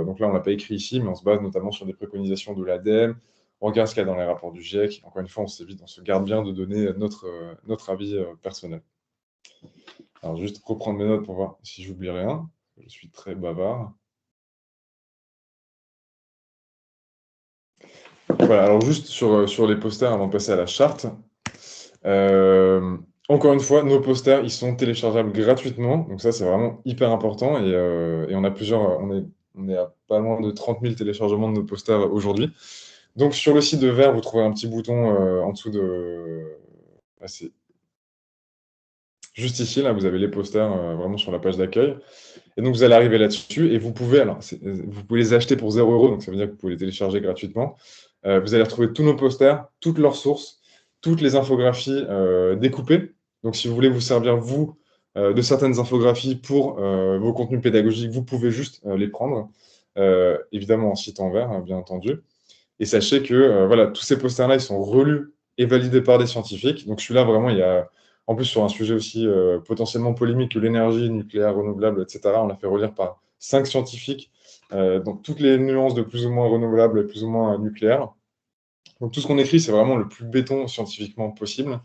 donc là, on ne l'a pas écrit ici, mais on se base notamment sur des préconisations de l'ADEME. On regarde ce qu'il y a dans les rapports du GIEC. Encore une fois, on se garde bien de donner notre avis personnel. Alors, juste reprendre mes notes pour voir si j'oublie rien. Je suis très bavard. Voilà, alors juste sur les posters avant de passer à la charte. Encore une fois, nos posters, ils sont téléchargeables gratuitement. Donc ça, c'est vraiment hyper important. Et on a on est à pas loin de 30 000 téléchargements de nos posters aujourd'hui. Donc sur le site de Vert, vous trouverez un petit bouton en dessous de... c'est juste ici, là, vous avez les posters vraiment sur la page d'accueil. Et donc vous allez arriver là-dessus et vous pouvez, vous pouvez les acheter pour 0 €, donc ça veut dire que vous pouvez les télécharger gratuitement. Vous allez retrouver tous nos posters, toutes leurs sources, toutes les infographies découpées. Donc si vous voulez vous servir, vous, de certaines infographies pour vos contenus pédagogiques, vous pouvez juste les prendre, évidemment en site en vert, bien entendu. Et sachez que voilà, tous ces posters-là, ils sont relus et validés par des scientifiques. Donc celui-là, vraiment, il y a, en plus sur un sujet aussi potentiellement polémique que l'énergie nucléaire renouvelable, etc., on l'a fait relire par 5 scientifiques, donc toutes les nuances de plus ou moins renouvelable et plus ou moins nucléaire. Donc tout ce qu'on écrit, c'est vraiment le plus béton scientifiquement possible.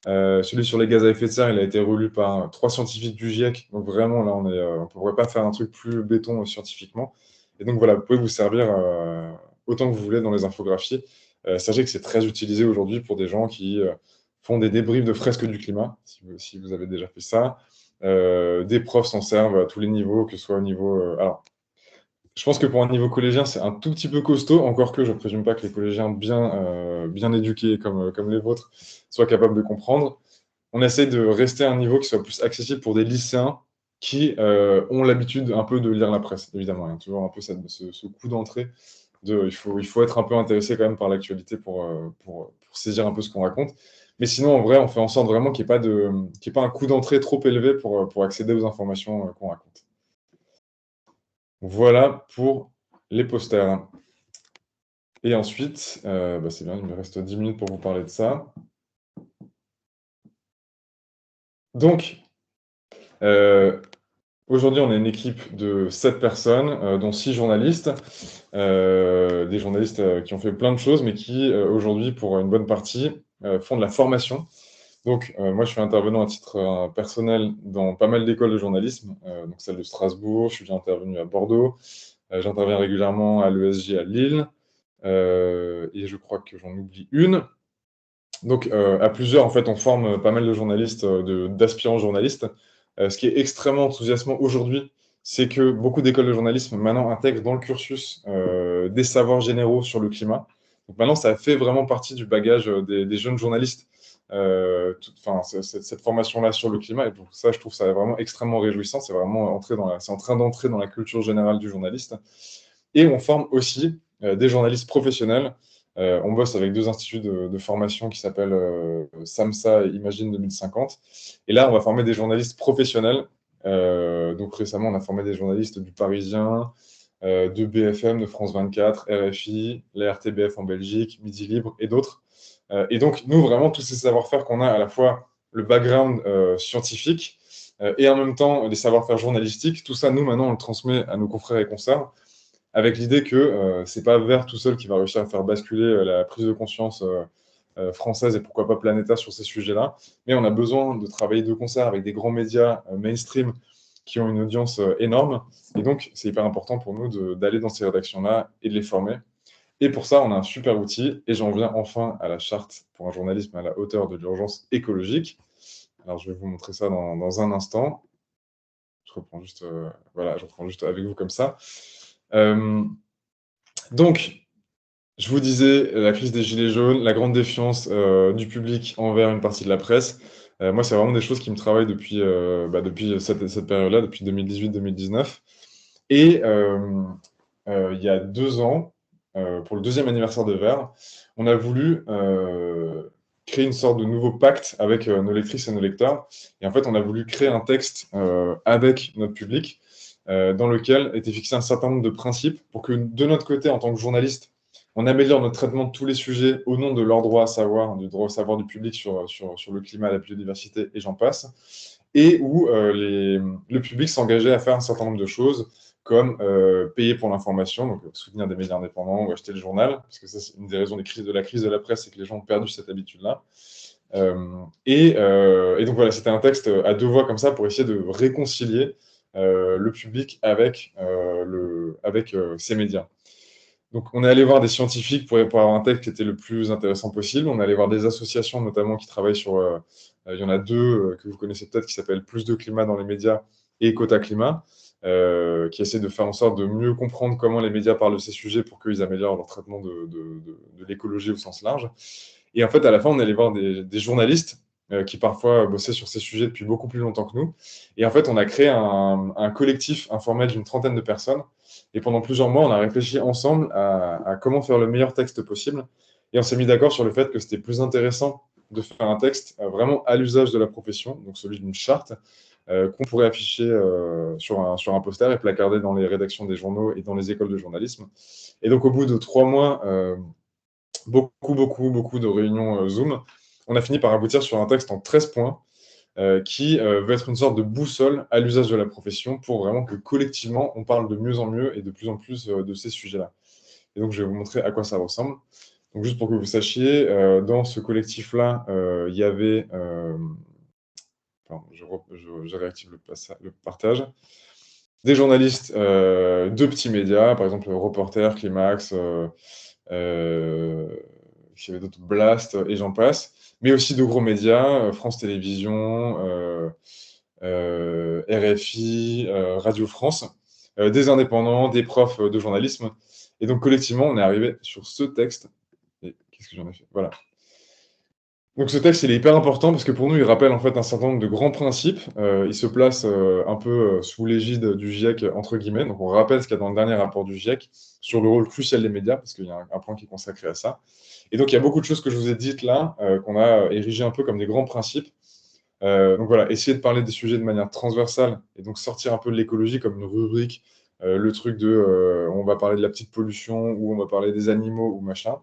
Celui sur les gaz à effet de serre, il a été relu par 3 scientifiques du GIEC. Donc vraiment, là, on ne pourrait pas faire un truc plus béton scientifiquement. Et donc voilà, vous pouvez vous servir autant que vous voulez dans les infographies. Sachez que c'est très utilisé aujourd'hui pour des gens qui font des débriefs de fresques du climat, si vous avez déjà fait ça. Des profs s'en servent à tous les niveaux, que ce soit au niveau... alors, je pense que pour un niveau collégien, c'est un tout petit peu costaud, encore que je ne présume pas que les collégiens bien éduqués comme les vôtres soient capables de comprendre. On essaie de rester à un niveau qui soit plus accessible pour des lycéens qui ont l'habitude un peu de lire la presse, évidemment. Il y a toujours un peu ce coup d'entrée. Il faut être un peu intéressé quand même par l'actualité pour saisir un peu ce qu'on raconte. Mais sinon, en vrai, on fait en sorte vraiment qu'il n'y ait pas un coup d'entrée trop élevé pour accéder aux informations qu'on raconte. Voilà pour les posters. Et ensuite, c'est bien, il me reste 10 minutes pour vous parler de ça. Donc, aujourd'hui, on est une équipe de 7 personnes, dont 6 journalistes. Des journalistes qui ont fait plein de choses, mais qui, aujourd'hui, pour une bonne partie, font de la formation. Donc, moi, je suis intervenant à titre personnel dans pas mal d'écoles de journalisme, donc celle de Strasbourg, je suis déjà intervenu à Bordeaux, j'interviens régulièrement à l'ESJ à Lille, et je crois que j'en oublie une. Donc, à plusieurs, en fait, on forme pas mal de journalistes, d'aspirants journalistes. Ce qui est extrêmement enthousiasmant aujourd'hui, c'est que beaucoup d'écoles de journalisme maintenant intègrent dans le cursus des savoirs généraux sur le climat. Donc maintenant, ça fait vraiment partie du bagage des jeunes journalistes, cette formation-là sur le climat. Et donc ça, je trouve ça vraiment extrêmement réjouissant. C'est vraiment c'est en train d'entrer dans la culture générale du journaliste. Et on forme aussi des journalistes professionnels. On bosse avec 2 instituts de formation qui s'appellent SAMSA et Imagine 2050. Et là, on va former des journalistes professionnels. Donc récemment, on a formé des journalistes du Parisien, de BFM, de France 24, RFI, la RTBF en Belgique, Midi Libre et d'autres. Et donc, nous, vraiment, tous ces savoir-faire qu'on a, à la fois le background scientifique et en même temps les savoir-faire journalistiques, tout ça, nous, maintenant, on le transmet à nos confrères et consoeurs, avec l'idée que c'est pas Vert tout seul qui va réussir à faire basculer la prise de conscience française et pourquoi pas planétaire sur ces sujets-là. Mais on a besoin de travailler de concert avec des grands médias mainstream qui ont une audience énorme. Et donc, c'est hyper important pour nous d'aller dans ces rédactions-là et de les former. Et pour ça, on a un super outil. Et j'en viens enfin à la charte pour un journalisme à la hauteur de l'urgence écologique. Alors, je vais vous montrer ça dans un instant. Je reprends juste, voilà, je reprends juste avec vous comme ça. Donc, je vous disais, la crise des gilets jaunes, la grande défiance du public envers une partie de la presse. Moi, c'est vraiment des choses qui me travaillent depuis cette période-là, depuis 2018-2019. Et il y a 2 ans, pour le 2e anniversaire de Vert, on a voulu créer une sorte de nouveau pacte avec nos lectrices et nos lecteurs. Et en fait, on a voulu créer un texte avec notre public dans lequel était fixé un certain nombre de principes pour que de notre côté, en tant que journaliste, on améliore notre traitement de tous les sujets au nom de leur droit à savoir, du droit au savoir du public sur le climat, la biodiversité et j'en passe, et où le public s'engageait à faire un certain nombre de choses, comme payer pour l'information, donc soutenir des médias indépendants ou acheter le journal, parce que ça, c'est une des raisons de la crise de la presse, c'est que les gens ont perdu cette habitude-là. Et donc voilà, c'était un texte à 2 voix comme ça pour essayer de réconcilier le public avec ces médias. Donc, on est allé voir des scientifiques pour avoir un texte qui était le plus intéressant possible. On est allé voir des associations, notamment, qui travaillent sur. Il y en a 2 que vous connaissez peut-être, qui s'appellent Plus de climat dans les médias et Quota Climat, qui essaient de faire en sorte de mieux comprendre comment les médias parlent de ces sujets pour qu'ils améliorent leur traitement de l'écologie au sens large. Et en fait, à la fin, on est allé voir des journalistes qui parfois bossaient sur ces sujets depuis beaucoup plus longtemps que nous. Et en fait, on a créé un collectif informel d'une 30aine de personnes. Et pendant plusieurs mois, on a réfléchi ensemble à comment faire le meilleur texte possible. Et on s'est mis d'accord sur le fait que c'était plus intéressant de faire un texte vraiment à l'usage de la profession, donc celui d'une charte, qu'on pourrait afficher sur un poster et placarder dans les rédactions des journaux et dans les écoles de journalisme. Et donc, au bout de 3 mois, beaucoup de réunions Zoom, on a fini par aboutir sur un texte en 13 points qui veut être une sorte de boussole à l'usage de la profession pour vraiment que collectivement, on parle de mieux en mieux et de plus en plus de ces sujets-là. Et donc, je vais vous montrer à quoi ça ressemble. Donc, juste pour que vous sachiez, dans ce collectif-là, il y avait... pardon, je réactive le partage. Des journalistes de petits médias, par exemple Reporter, Climax, il y avait d'autres, Blast, et j'en passe, mais aussi de gros médias, France Télévisions, RFI, Radio France, des indépendants, des profs de journalisme. Et donc, collectivement, on est arrivé sur ce texte. Et qu'est-ce que j'en ai fait? Voilà. Donc ce texte, il est hyper important parce que pour nous, il rappelle en fait un certain nombre de grands principes. Il se place un peu sous l'égide du GIEC, entre guillemets. Donc on rappelle ce qu'il y a dans le dernier rapport du GIEC sur le rôle crucial des médias, parce qu'il y a un point qui est consacré à ça. Et donc il y a beaucoup de choses que je vous ai dites là, qu'on a érigées un peu comme des grands principes. Donc voilà, essayer de parler des sujets de manière transversale et donc sortir un peu de l'écologie comme une rubrique, le truc de on va parler de la petite pollution ou on va parler des animaux ou machin.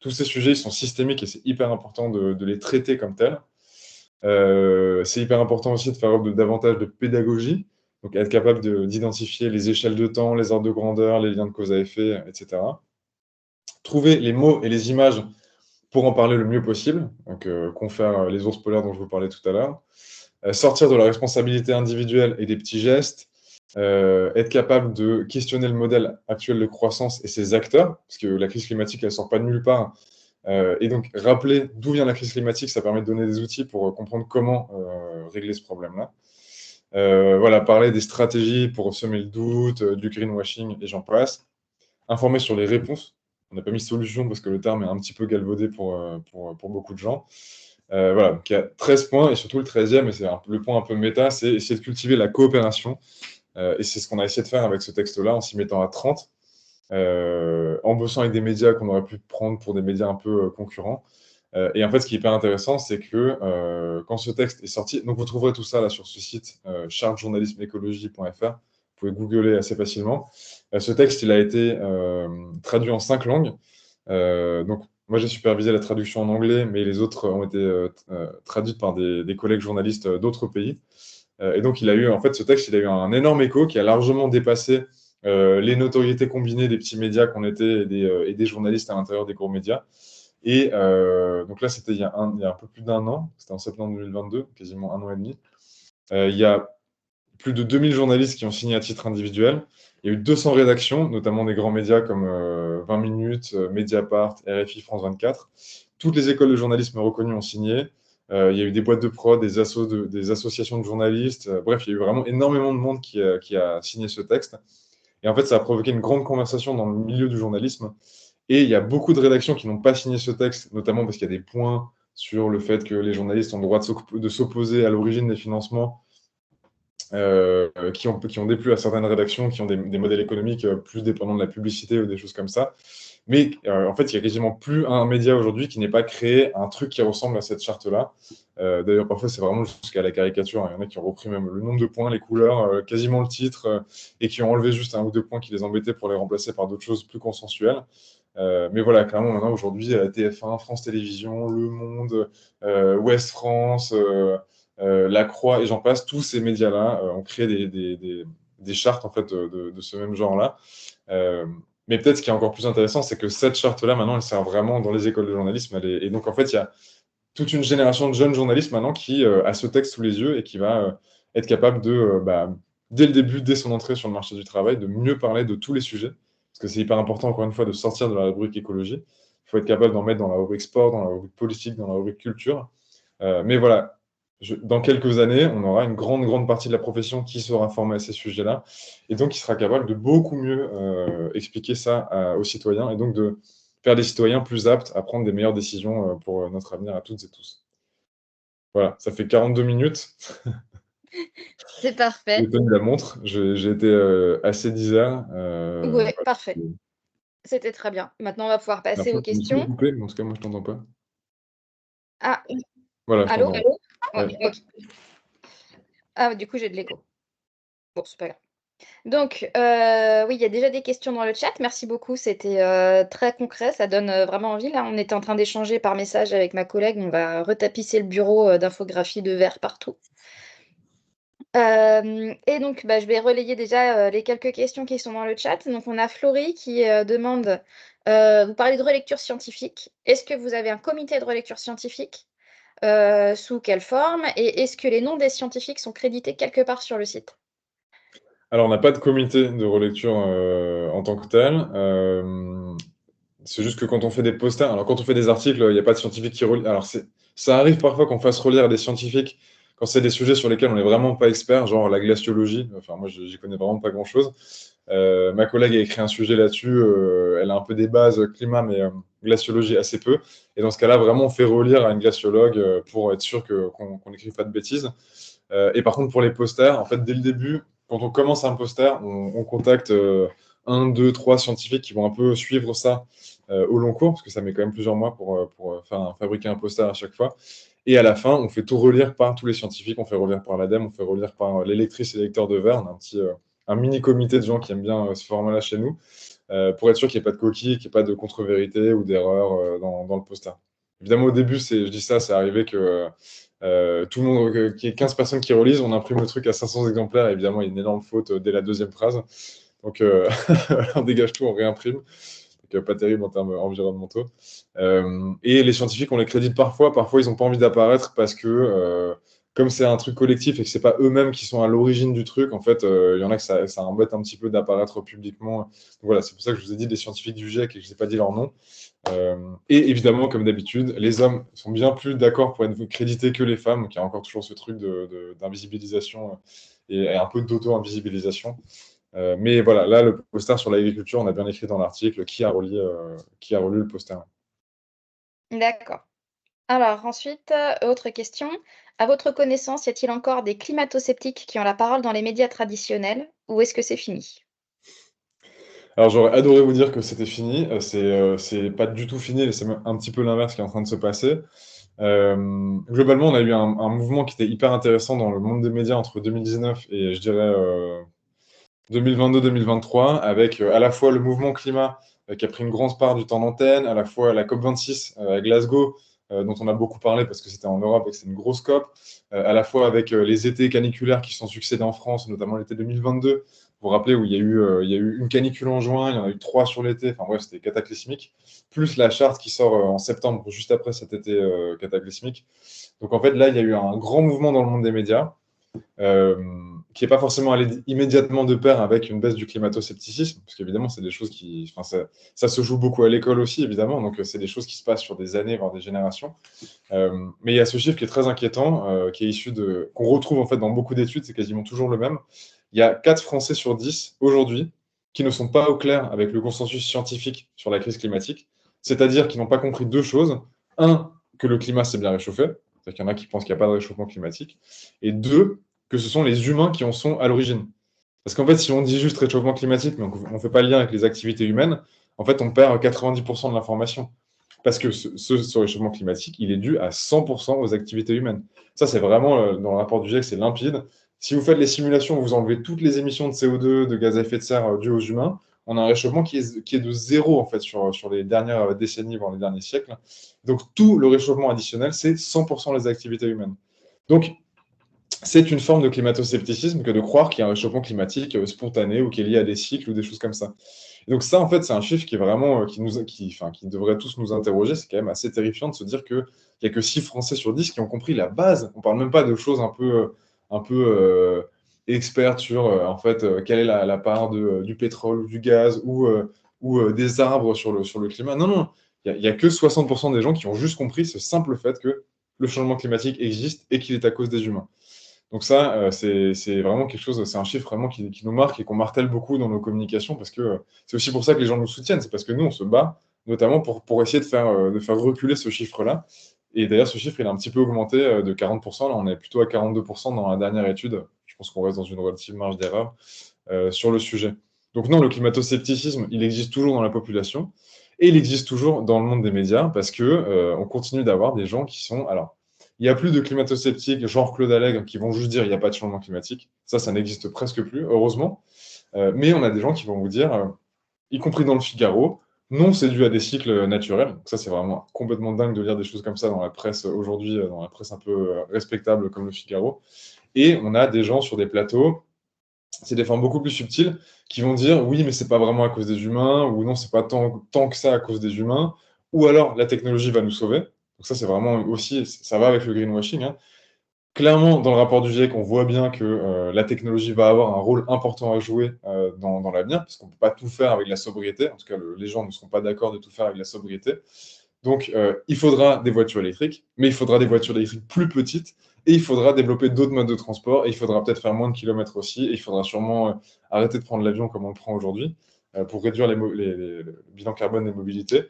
Tous ces sujets, ils sont systémiques et c'est hyper important de les traiter comme tels. C'est hyper important aussi de faire œuvre davantage de pédagogie, donc être capable d'identifier les échelles de temps, les ordres de grandeur, les liens de cause à effet, etc. Trouver les mots et les images pour en parler le mieux possible, donc confère les ours polaires dont je vous parlais tout à l'heure. Sortir de la responsabilité individuelle et des petits gestes, être capable de questionner le modèle actuel de croissance et ses acteurs, parce que la crise climatique, elle ne sort pas de nulle part. Et donc, rappeler d'où vient la crise climatique, ça permet de donner des outils pour comprendre comment régler ce problème-là. Voilà, parler des stratégies pour semer le doute, du greenwashing et j'en passe. Informer sur les réponses. On n'a pas mis solution parce que le terme est un petit peu galvaudé pour beaucoup de gens. Voilà, donc il y a 13 points et surtout le 13e, et c'est le point un peu méta, c'est essayer de cultiver la coopération. Et c'est ce qu'on a essayé de faire avec ce texte-là, en s'y mettant à 30, en bossant avec des médias qu'on aurait pu prendre pour des médias un peu concurrents. Et en fait, ce qui est hyper intéressant, c'est que quand ce texte est sorti, donc vous trouverez tout ça là sur ce site, chartjournalismeécologie.fr, vous pouvez googler assez facilement. Ce texte, il a été traduit en 5 langues. Donc, moi, j'ai supervisé la traduction en anglais, mais les autres ont été traduites par des collègues journalistes d'autres pays. Et donc, en fait, ce texte, il a eu un énorme écho qui a largement dépassé les notoriétés combinées des petits médias qu'on était et des journalistes à l'intérieur des gros médias. Et donc là, c'était il y a un peu plus d'un an, c'était en septembre 2022, quasiment un an et demi. Il y a plus de 2000 journalistes qui ont signé à titre individuel. Il y a eu 200 rédactions, notamment des grands médias comme 20 minutes, Mediapart, RFI, France 24. Toutes les écoles de journalisme reconnues ont signé. Il y a eu des boîtes de prod, des associations de journalistes. Bref, il y a eu vraiment énormément de monde qui a signé ce texte. Et en fait, ça a provoqué une grande conversation dans le milieu du journalisme. Et il y a beaucoup de rédactions qui n'ont pas signé ce texte, notamment parce qu'il y a des points sur le fait que les journalistes ont le droit de s'opposer à l'origine des financements qui ont déplu à certaines rédactions, qui ont des modèles économiques plus dépendants de la publicité ou des choses comme ça. Mais en fait, il n'y a quasiment plus un média aujourd'hui qui n'ait pas créé un truc qui ressemble à cette charte-là. D'ailleurs, parfois, c'est vraiment jusqu'à la caricature, hein. Il y en a qui ont repris même le nombre de points, les couleurs, quasiment le titre, et qui ont enlevé juste un ou deux points qui les embêtaient pour les remplacer par d'autres choses plus consensuelles. Mais voilà, clairement, maintenant, aujourd'hui, TF1, France Télévisions, Le Monde, Ouest France, La Croix, et j'en passe, tous ces médias-là ont créé des chartes en fait, de ce même genre-là. Mais peut-être ce qui est encore plus intéressant, c'est que cette charte-là, maintenant, elle sert vraiment dans les écoles de journalisme. Et donc, en fait, il y a toute une génération de jeunes journalistes maintenant qui a ce texte sous les yeux et qui va être capable de, dès le début, dès son entrée sur le marché du travail, de mieux parler de tous les sujets. Parce que c'est hyper important, encore une fois, de sortir de la rubrique écologie. Il faut être capable d'en mettre dans la rubrique sport, dans la rubrique politique, dans la rubrique culture. Mais voilà, dans quelques années, on aura une grande, grande partie de la profession qui sera formée à ces sujets-là, et donc qui sera capable de beaucoup mieux expliquer ça aux citoyens, et donc de faire des citoyens plus aptes à prendre des meilleures décisions pour notre avenir à toutes et tous. Voilà, ça fait 42 minutes. C'est parfait. J'ai tenu la montre, j'ai été assez disert. Ouais, Voilà. parfait. C'était très bien. Maintenant, on va pouvoir passer Après, aux ton micro est questions. coupé, mais en tout cas, moi, je t'entends pas. Ah, Voilà, je allô? t'entends. Ouais, Ouais. OK. Ah, du coup, j'ai de l'écho. Bon, c'est pas grave. Donc, oui, il y a déjà des questions dans le chat. Merci beaucoup, c'était, très concret, ça donne, vraiment envie. Là, on était en train d'échanger par message avec ma collègue, on va retapisser le bureau, d'infographie de verre partout. Et donc, bah, je vais relayer déjà, les quelques questions qui sont dans le chat. Donc on a Florie qui, demande, vous parlez de relecture scientifique. Est-ce que vous avez un comité de relecture scientifique? Sous quelle forme? Et est-ce que les noms des scientifiques sont crédités quelque part sur le site? Alors, on n'a pas de comité de relecture en tant que tel. C'est juste que quand on fait des posters, alors quand on fait des articles, il n'y a pas de scientifique qui relit. Alors, ça arrive parfois qu'on fasse relire à des scientifiques quand c'est des sujets sur lesquels on n'est vraiment pas expert, genre la glaciologie. Enfin, moi, j'y connais vraiment pas grand-chose. Ma collègue a écrit un sujet là-dessus. Elle a un peu des bases climat, mais glaciologie assez peu. Et dans ce cas-là, vraiment, on fait relire à une glaciologue pour être sûr qu'on n'écrive pas de bêtises. Et par contre, pour les posters, en fait, dès le début, quand on commence un poster, on contacte un, deux, trois scientifiques qui vont un peu suivre ça au long cours, parce que ça met quand même plusieurs mois pour fabriquer un poster à chaque fois. Et à la fin, on fait tout relire par tous les scientifiques. On fait relire par l'ADEME, on fait relire par les lectrices et lecteurs de verre. On a un mini comité de gens qui aiment bien ce format-là chez nous, pour être sûr qu'il n'y ait pas de coquilles, qu'il n'y ait pas de contre-vérité ou d'erreur dans le poster. Évidemment, au début, je dis ça, c'est arrivé que tout le monde, qu'il y ait 15 personnes qui relisent, on imprime le truc à 500 exemplaires. Et évidemment, il y a une énorme faute dès la deuxième phrase. Donc, on dégage tout, on réimprime. Donc, pas terrible en termes environnementaux. Et les scientifiques, on les crédite parfois. Parfois, ils n'ont pas envie d'apparaître parce que, comme c'est un truc collectif et que ce n'est pas eux-mêmes qui sont à l'origine du truc, en fait, il y en a que ça embête un petit peu d'apparaître publiquement. Donc, voilà, c'est pour ça que je vous ai dit des scientifiques du GIEC et que je n'ai pas dit leur nom. Et évidemment, comme d'habitude, les hommes sont bien plus d'accord pour être crédités que les femmes. Donc, il y a encore toujours ce truc d'invisibilisation et un peu d'auto-invisibilisation. Mais voilà, là, le poster sur l'agriculture, on a bien écrit dans l'article qui a relu le poster. D'accord. Alors ensuite, autre question. À votre connaissance, y a-t-il encore des climato-sceptiques qui ont la parole dans les médias traditionnels ou est-ce que c'est fini? Alors, j'aurais adoré vous dire que c'était fini. C'est pas du tout fini, et c'est même un petit peu l'inverse qui est en train de se passer. Globalement, on a eu un mouvement qui était hyper intéressant dans le monde des médias entre 2019 et je dirais 2022-2023, avec à la fois le mouvement climat qui a pris une grande part du temps d'antenne, à la fois la COP26 à Glasgow, dont on a beaucoup parlé parce que c'était en Europe et que c'est une grosse COP, à la fois avec les étés caniculaires qui sont succédés en France, notamment l'été 2022, vous vous rappelez, où il y a eu une canicule en juin, il y en a eu 3 sur l'été, enfin bref, c'était cataclysmique, plus la charte qui sort en septembre, juste après cet été cataclysmique. Donc en fait, là, il y a eu un grand mouvement dans le monde des médias euh, qui n'est pas forcément allé immédiatement de pair avec une baisse du climato-scepticisme, parce qu'évidemment, c'est des choses qui. Enfin, ça se joue beaucoup à l'école aussi, évidemment, donc c'est des choses qui se passent sur des années, voire des générations. Mais il y a ce chiffre qui est très inquiétant, qui est issu qu'on retrouve en fait dans beaucoup d'études, c'est quasiment toujours le même. Il y a 4 Français sur 10 aujourd'hui qui ne sont pas au clair avec le consensus scientifique sur la crise climatique, c'est-à-dire qu'ils n'ont pas compris deux choses. Un, que le climat s'est bien réchauffé, c'est-à-dire qu'il y en a qui pensent qu'il n'y a pas de réchauffement climatique, et deux, que ce sont les humains qui en sont à l'origine. Parce qu'en fait, si on dit juste réchauffement climatique, mais on ne fait pas le lien avec les activités humaines, en fait, on perd 90% de l'information. Parce que ce réchauffement climatique, il est dû à 100% aux activités humaines. Ça, c'est vraiment, dans le rapport du GIEC, c'est limpide. Si vous faites les simulations, vous enlevez toutes les émissions de CO2, de gaz à effet de serre dues aux humains, on a un réchauffement qui est de zéro, en fait, sur les dernières décennies, voire les derniers siècles. Donc, tout le réchauffement additionnel, c'est 100% les activités humaines. Donc, c'est une forme de climato-scepticisme que de croire qu'il y a un réchauffement climatique spontané ou qui est lié à des cycles ou des choses comme ça. Et donc ça, en fait, c'est un chiffre qui est vraiment, qui devrait tous nous interroger. C'est quand même assez terrifiant de se dire qu'il n'y a que 6 Français sur 10 qui ont compris la base. On ne parle même pas de choses un peu expertes sur, en fait, quelle est la part du pétrole ou du gaz ou des arbres sur le climat. Non, non, il y a que 60% des gens qui ont juste compris ce simple fait que le changement climatique existe et qu'il est à cause des humains. Donc ça, c'est vraiment quelque chose, c'est un chiffre vraiment qui nous marque et qu'on martèle beaucoup dans nos communications parce que c'est aussi pour ça que les gens nous soutiennent. C'est parce que nous, on se bat notamment pour essayer de faire reculer ce chiffre-là. Et d'ailleurs, ce chiffre, il a un petit peu augmenté de 40%. Là, on est plutôt à 42% dans la dernière étude. Je pense qu'on reste dans une relative marge d'erreur sur le sujet. Donc non, le climato-scepticisme, il existe toujours dans la population et il existe toujours dans le monde des médias parce que on continue d'avoir des gens qui sont... Alors, il n'y a plus de climato-sceptiques, genre Claude Allègre, qui vont juste dire il n'y a pas de changement climatique. Ça n'existe presque plus, heureusement. Mais on a des gens qui vont vous dire, y compris dans le Figaro, non, c'est dû à des cycles naturels. Donc ça, c'est vraiment complètement dingue de lire des choses comme ça dans la presse aujourd'hui, dans la presse un peu respectable comme le Figaro. Et on a des gens sur des plateaux, c'est des formes beaucoup plus subtiles, qui vont dire oui, mais c'est pas vraiment à cause des humains, ou non, c'est pas tant que ça à cause des humains, ou alors la technologie va nous sauver. Donc ça, c'est vraiment aussi, ça va avec le greenwashing, hein. Clairement, dans le rapport du GIEC, on voit bien que la technologie va avoir un rôle important à jouer dans l'avenir, parce qu'on ne peut pas tout faire avec la sobriété. En tout cas, les gens ne seront pas d'accord de tout faire avec la sobriété. Donc, il faudra des voitures électriques, mais il faudra des voitures électriques plus petites, et il faudra développer d'autres modes de transport, et il faudra peut-être faire moins de kilomètres aussi, et il faudra sûrement arrêter de prendre l'avion comme on le prend aujourd'hui, pour réduire le bilan carbone des mobilités.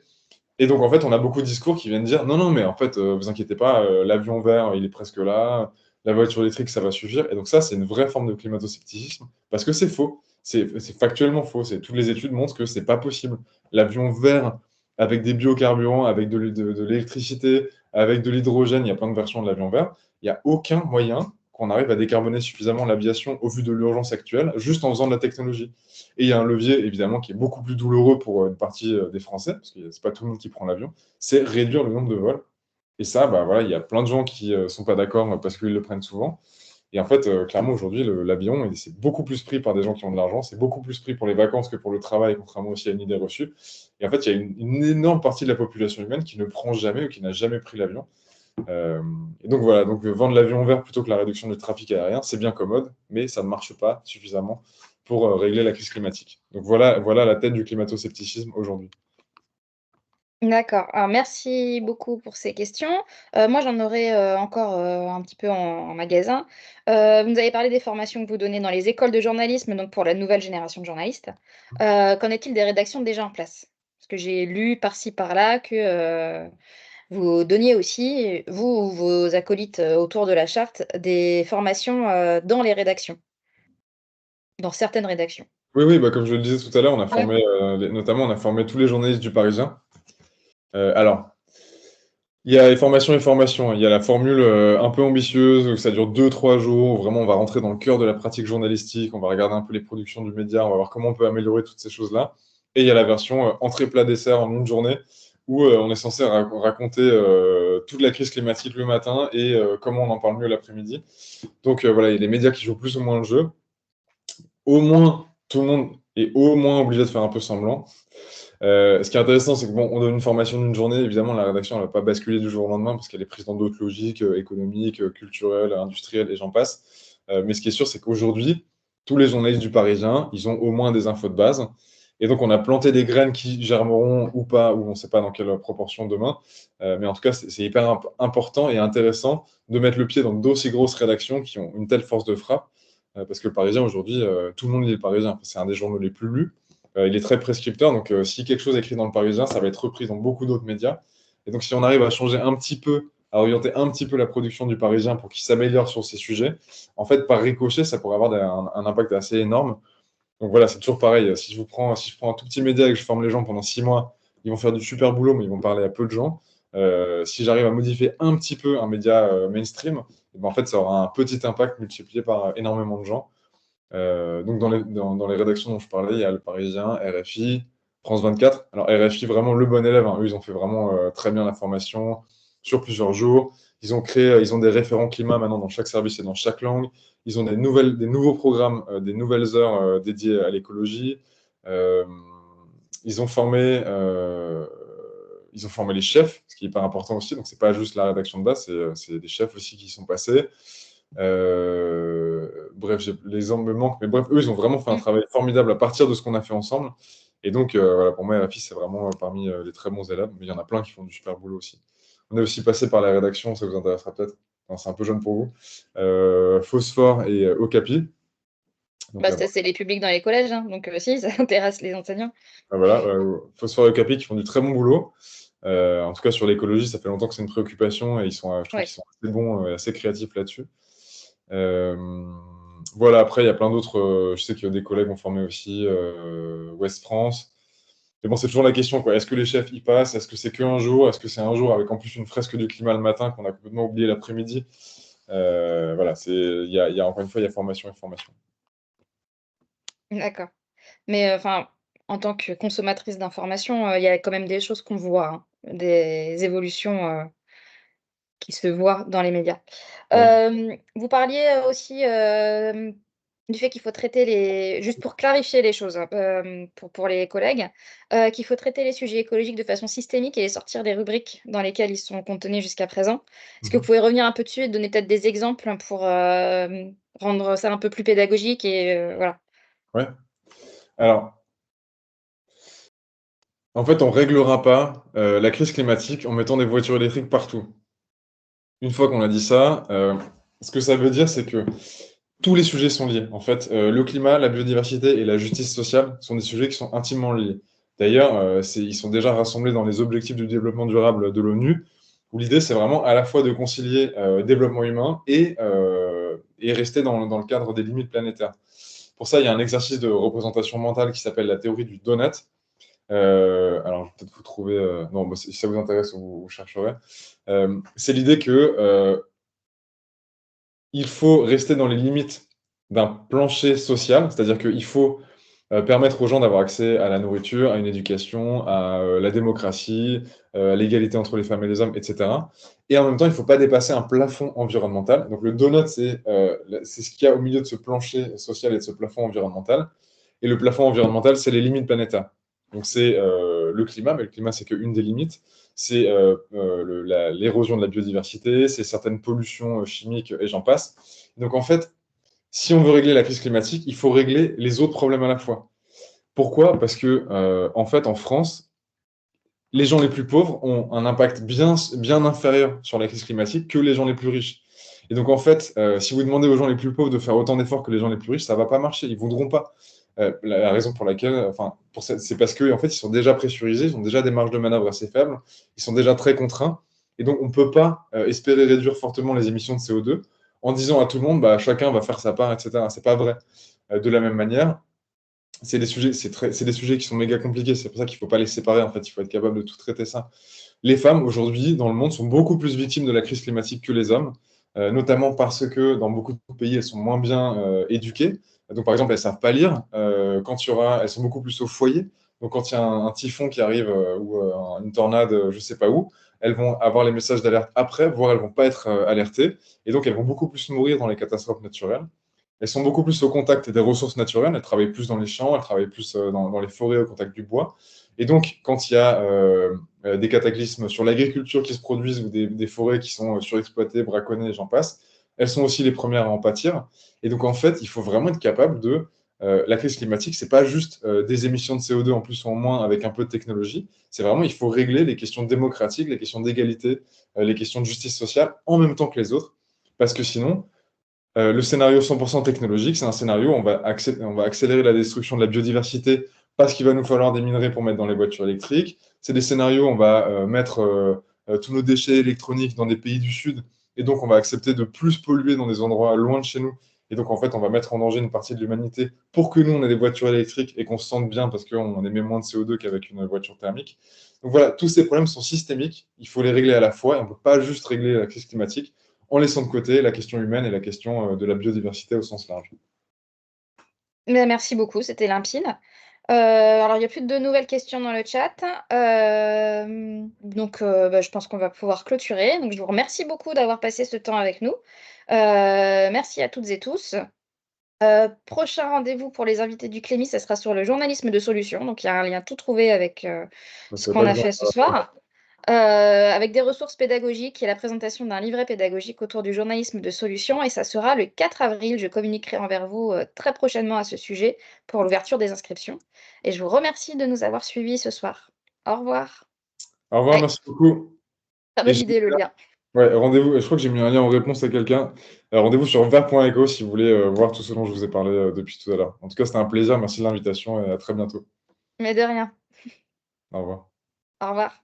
Et donc, en fait, on a beaucoup de discours qui viennent dire non, non, mais en fait, vous inquiétez pas, l'avion vert, il est presque là, la voiture électrique, ça va suffire. Et donc, ça, c'est une vraie forme de climato-scepticisme parce que c'est faux. C'est factuellement faux. Toutes les études montrent que c'est pas possible. L'avion vert avec des biocarburants, avec de l'électricité, avec de l'hydrogène, il y a plein de versions de l'avion vert. Il n'y a aucun moyen qu'on arrive à décarboner suffisamment l'aviation au vu de l'urgence actuelle, juste en faisant de la technologie. Et il y a un levier, évidemment, qui est beaucoup plus douloureux pour une partie des Français, parce que c'est pas tout le monde qui prend l'avion, c'est réduire le nombre de vols. Et ça, bah, voilà, il y a plein de gens qui ne sont pas d'accord parce qu'ils le prennent souvent. Et en fait, clairement, aujourd'hui, l'avion, c'est beaucoup plus pris par des gens qui ont de l'argent, c'est beaucoup plus pris pour les vacances que pour le travail, contrairement aussi à une idée reçue. Et en fait, il y a une énorme partie de la population humaine qui ne prend jamais ou qui n'a jamais pris l'avion. Et donc voilà, donc vendre l'avion vert plutôt que la réduction du trafic aérien, c'est bien commode, mais ça ne marche pas suffisamment pour régler la crise climatique. Donc voilà la tête du climato-scepticisme aujourd'hui. D'accord. Alors merci beaucoup pour ces questions. Moi j'en aurais, encore, un petit peu en magasin. Vous nous avez parlé des formations que vous donnez dans les écoles de journalisme, donc pour la nouvelle génération de journalistes. Qu'en est-il des rédactions déjà en place? Parce que j'ai lu par-ci par-là que, vous donniez aussi, vous ou vos acolytes, autour de la charte, des formations, dans les rédactions, dans certaines rédactions. Oui, oui, bah, comme je le disais tout à l'heure, on a Ouais. formé, notamment, on a formé tous les journalistes du Parisien. Alors, il y a les formations et formations. Il y a la formule un peu ambitieuse où ça dure 2, 3 jours. Où vraiment, on va rentrer dans le cœur de la pratique journalistique. On va regarder un peu les productions du média. On va voir comment on peut améliorer toutes ces choses-là. Et il y a la version entrée plat dessert en une journée où on est censé raconter toute la crise climatique le matin et comment on en parle mieux l'après-midi. Donc voilà, il y a les médias qui jouent plus ou moins le jeu. Au moins, tout le monde est au moins obligé de faire un peu semblant. Ce qui est intéressant, c'est que bon, on donne une formation d'une journée. Évidemment, la rédaction, elle va pas basculer du jour au lendemain parce qu'elle est prise dans d'autres logiques économiques, culturelles, industrielles et j'en passe. Mais ce qui est sûr, c'est qu'aujourd'hui, tous les journalistes du Parisien, ils ont au moins des infos de base. Et donc, on a planté des graines qui germeront ou pas, ou on ne sait pas dans quelle proportion demain. Mais en tout cas, c'est hyper important et intéressant de mettre le pied dans d'aussi grosses rédactions qui ont une telle force de frappe. Parce que le Parisien, aujourd'hui, tout le monde lit le Parisien. C'est un des journaux les plus lus. Il est très prescripteur, donc si quelque chose est écrit dans le Parisien, ça va être repris dans beaucoup d'autres médias. Et donc, si on arrive à changer un petit peu, à orienter un petit peu la production du Parisien pour qu'il s'améliore sur ces sujets, en fait, par ricochet, ça pourrait avoir un impact assez énorme. Donc voilà, c'est toujours pareil. Si je prends un tout petit média et que je forme les gens pendant 6 mois, ils vont faire du super boulot, mais ils vont parler à peu de gens. Si j'arrive à modifier un petit peu un média mainstream, eh ben, en fait, ça aura un petit impact multiplié par énormément de gens. Donc dans les rédactions dont je parlais, il y a Le Parisien, RFI, France 24. Alors RFI, vraiment le bon élève, hein. Eux, ils ont fait vraiment très bien la formation sur plusieurs jours. Ils ont des référents climat maintenant dans chaque service et dans chaque langue. Ils ont des nouveaux programmes, des nouvelles heures dédiées à l'écologie. Euh, ils ont formé, euh, ils ont formé les chefs, ce qui est hyper important aussi. Donc c'est pas juste la rédaction de base, c'est des chefs aussi qui y sont passés. Bref, les exemples me manquent, mais bref, eux, ils ont vraiment fait un Mm. travail formidable à partir de ce qu'on a fait ensemble. Et donc, voilà, pour moi, RFI, c'est vraiment parmi les très bons élèves, mais il y en a plein qui font du super boulot aussi. On est aussi passé par la rédaction, ça vous intéressera peut-être. Enfin, c'est un peu jeune pour vous. Phosphore et Okapi. Donc, Bah, ça, c'est les publics dans les collèges, hein, donc si, ça intéresse les enseignants. voilà, Phosphore et Okapi qui font du très bon boulot. En tout cas, sur l'écologie, ça fait longtemps que c'est une préoccupation et je trouve Ouais. qu'ils sont assez bons et assez créatifs là-dessus. Euh, voilà, après, il y a plein d'autres. Je sais que des collègues ont formé aussi Ouest France. Mais bon, c'est toujours la question, quoi. Est-ce que les chefs y passent? Est-ce que c'est qu'un jour? Est-ce que c'est un jour avec en plus une fresque du climat le matin qu'on a complètement oublié l'après-midi? Voilà, il y a encore une fois, il y a formation et formation. D'accord. Mais enfin, en tant que consommatrice d'informations, il y a quand même des choses qu'on voit, hein, des évolutions, qui se voient dans les médias. Oui. Vous parliez, aussi, du fait qu'il faut traiter les juste pour clarifier les choses, hein, pour les collègues, qu'il faut traiter les sujets écologiques de façon systémique et les sortir des rubriques dans lesquelles ils sont contenus jusqu'à présent. Est-ce que vous Mhm. pouvez revenir un peu dessus et donner peut-être des exemples pour, rendre ça un peu plus pédagogique et voilà? Ouais. Alors, en fait, on réglera pas la crise climatique en mettant des voitures électriques partout. Une fois qu'on a dit ça, ce que ça veut dire, c'est que tous les sujets sont liés. En fait, le climat, la biodiversité et la justice sociale sont des sujets qui sont intimement liés. D'ailleurs, ils sont déjà rassemblés dans les objectifs du développement durable de l'ONU, où l'idée, c'est vraiment à la fois de concilier développement humain et rester dans le cadre des limites planétaires. Pour ça, il y a un exercice de représentation mentale qui s'appelle la théorie du donut. Alors, je vais peut-être vous trouver. Non, bah, si ça vous intéresse, vous chercherez. C'est l'idée que il faut rester dans les limites d'un plancher social, c'est-à-dire qu'il faut permettre aux gens d'avoir accès à la nourriture, à une éducation, à la démocratie, à l'égalité entre les femmes et les hommes, etc. Et en même temps, il ne faut pas dépasser un plafond environnemental. Donc le donut, c'est ce qu'il y a au milieu de ce plancher social et de ce plafond environnemental. Et le plafond environnemental, c'est les limites planétaires. Donc c'est le climat, mais le climat, c'est qu'une des limites. C'est l'érosion de la biodiversité, c'est certaines pollutions chimiques et j'en passe. Donc en fait, si on veut régler la crise climatique, il faut régler les autres problèmes à la fois. Pourquoi? Parce que en fait, en France, les gens les plus pauvres ont un impact bien inférieur sur la crise climatique que les gens les plus riches. Et donc, en fait, si vous demandez aux gens les plus pauvres de faire autant d'efforts que les gens les plus riches, ça ne va pas marcher. Ils ne voudront pas. La raison pour laquelle, enfin, c'est parce qu'en en fait, ils sont déjà pressurisés, ils ont déjà des marges de manœuvre assez faibles, ils sont déjà très contraints. Et donc, on ne peut pas espérer réduire fortement les émissions de CO2 en disant à tout le monde, bah, chacun va faire sa part, etc. C'est pas vrai. De la même manière, c'est des sujets qui sont méga compliqués. C'est pour ça qu'il ne faut pas les séparer. En fait, il faut être capable de tout traiter ça. Les femmes, aujourd'hui, dans le monde, sont beaucoup plus victimes de la crise climatique que les hommes, notamment parce que dans beaucoup de pays, elles sont moins bien éduquées. Donc, par exemple, elles ne savent pas lire. Elles sont beaucoup plus au foyer. Donc, quand il y a un typhon qui arrive ou une tornade, je ne sais pas où, elles vont avoir les messages d'alerte après, voire elles ne vont pas être alertées. Et donc, elles vont beaucoup plus mourir dans les catastrophes naturelles. elles sont beaucoup plus au contact des ressources naturelles, elles travaillent plus dans les champs, elles travaillent plus dans les forêts au contact du bois. Et donc, quand il y a des cataclysmes sur l'agriculture qui se produisent ou des forêts qui sont surexploitées, braconnées, et j'en passe, elles sont aussi les premières à en pâtir. Et donc, en fait, il faut vraiment être capable de... la crise climatique, c'est pas juste des émissions de CO2 en plus ou en moins avec un peu de technologie. C'est vraiment, il faut régler les questions démocratiques, les questions d'égalité, les questions de justice sociale en même temps que les autres. Parce que sinon, le scénario 100% technologique, c'est un scénario où on va accélérer la destruction de la biodiversité parce qu'il va nous falloir des minerais pour mettre dans les voitures électriques. C'est des scénarios où on va mettre tous nos déchets électroniques dans des pays du Sud et donc on va accepter de plus polluer dans des endroits loin de chez nous. Et donc en fait, on va mettre en danger une partie de l'humanité pour que nous, on ait des voitures électriques et qu'on se sente bien parce qu'on émet moins de CO2 qu'avec une voiture thermique. Donc voilà, tous ces problèmes sont systémiques. Il faut les régler à la fois et on ne peut pas juste régler la crise climatique en laissant de côté la question humaine et la question de la biodiversité au sens large. Mais merci beaucoup, c'était limpide. Alors il y a plus de nouvelles questions dans le chat, donc bah, je pense qu'on va pouvoir clôturer. Donc je vous remercie beaucoup d'avoir passé ce temps avec nous. Merci à toutes et tous. Prochain rendez-vous pour les invités du Clémy, ça sera sur le journalisme de solutions. Donc il y a un lien tout trouvé avec, Donc, ce c'est qu'on pas le a genre. fait ce soir. Avec des ressources pédagogiques et la présentation d'un livret pédagogique autour du journalisme de solutions. Et ça sera le 4 avril. Je communiquerai envers vous très prochainement à ce sujet pour l'ouverture des inscriptions. Et je vous remercie de nous avoir suivis ce soir. Au revoir. Au revoir, Ouais, merci beaucoup. très Et bonne idée le lien. ouais, rendez-vous, je crois que j'ai mis un lien en réponse à quelqu'un. Rendez-vous sur vert.eco si vous voulez voir tout ce dont je vous ai parlé depuis tout à l'heure. En tout cas, c'était un plaisir. Merci de l'invitation et à très bientôt. Mais de rien. Au revoir. Au revoir.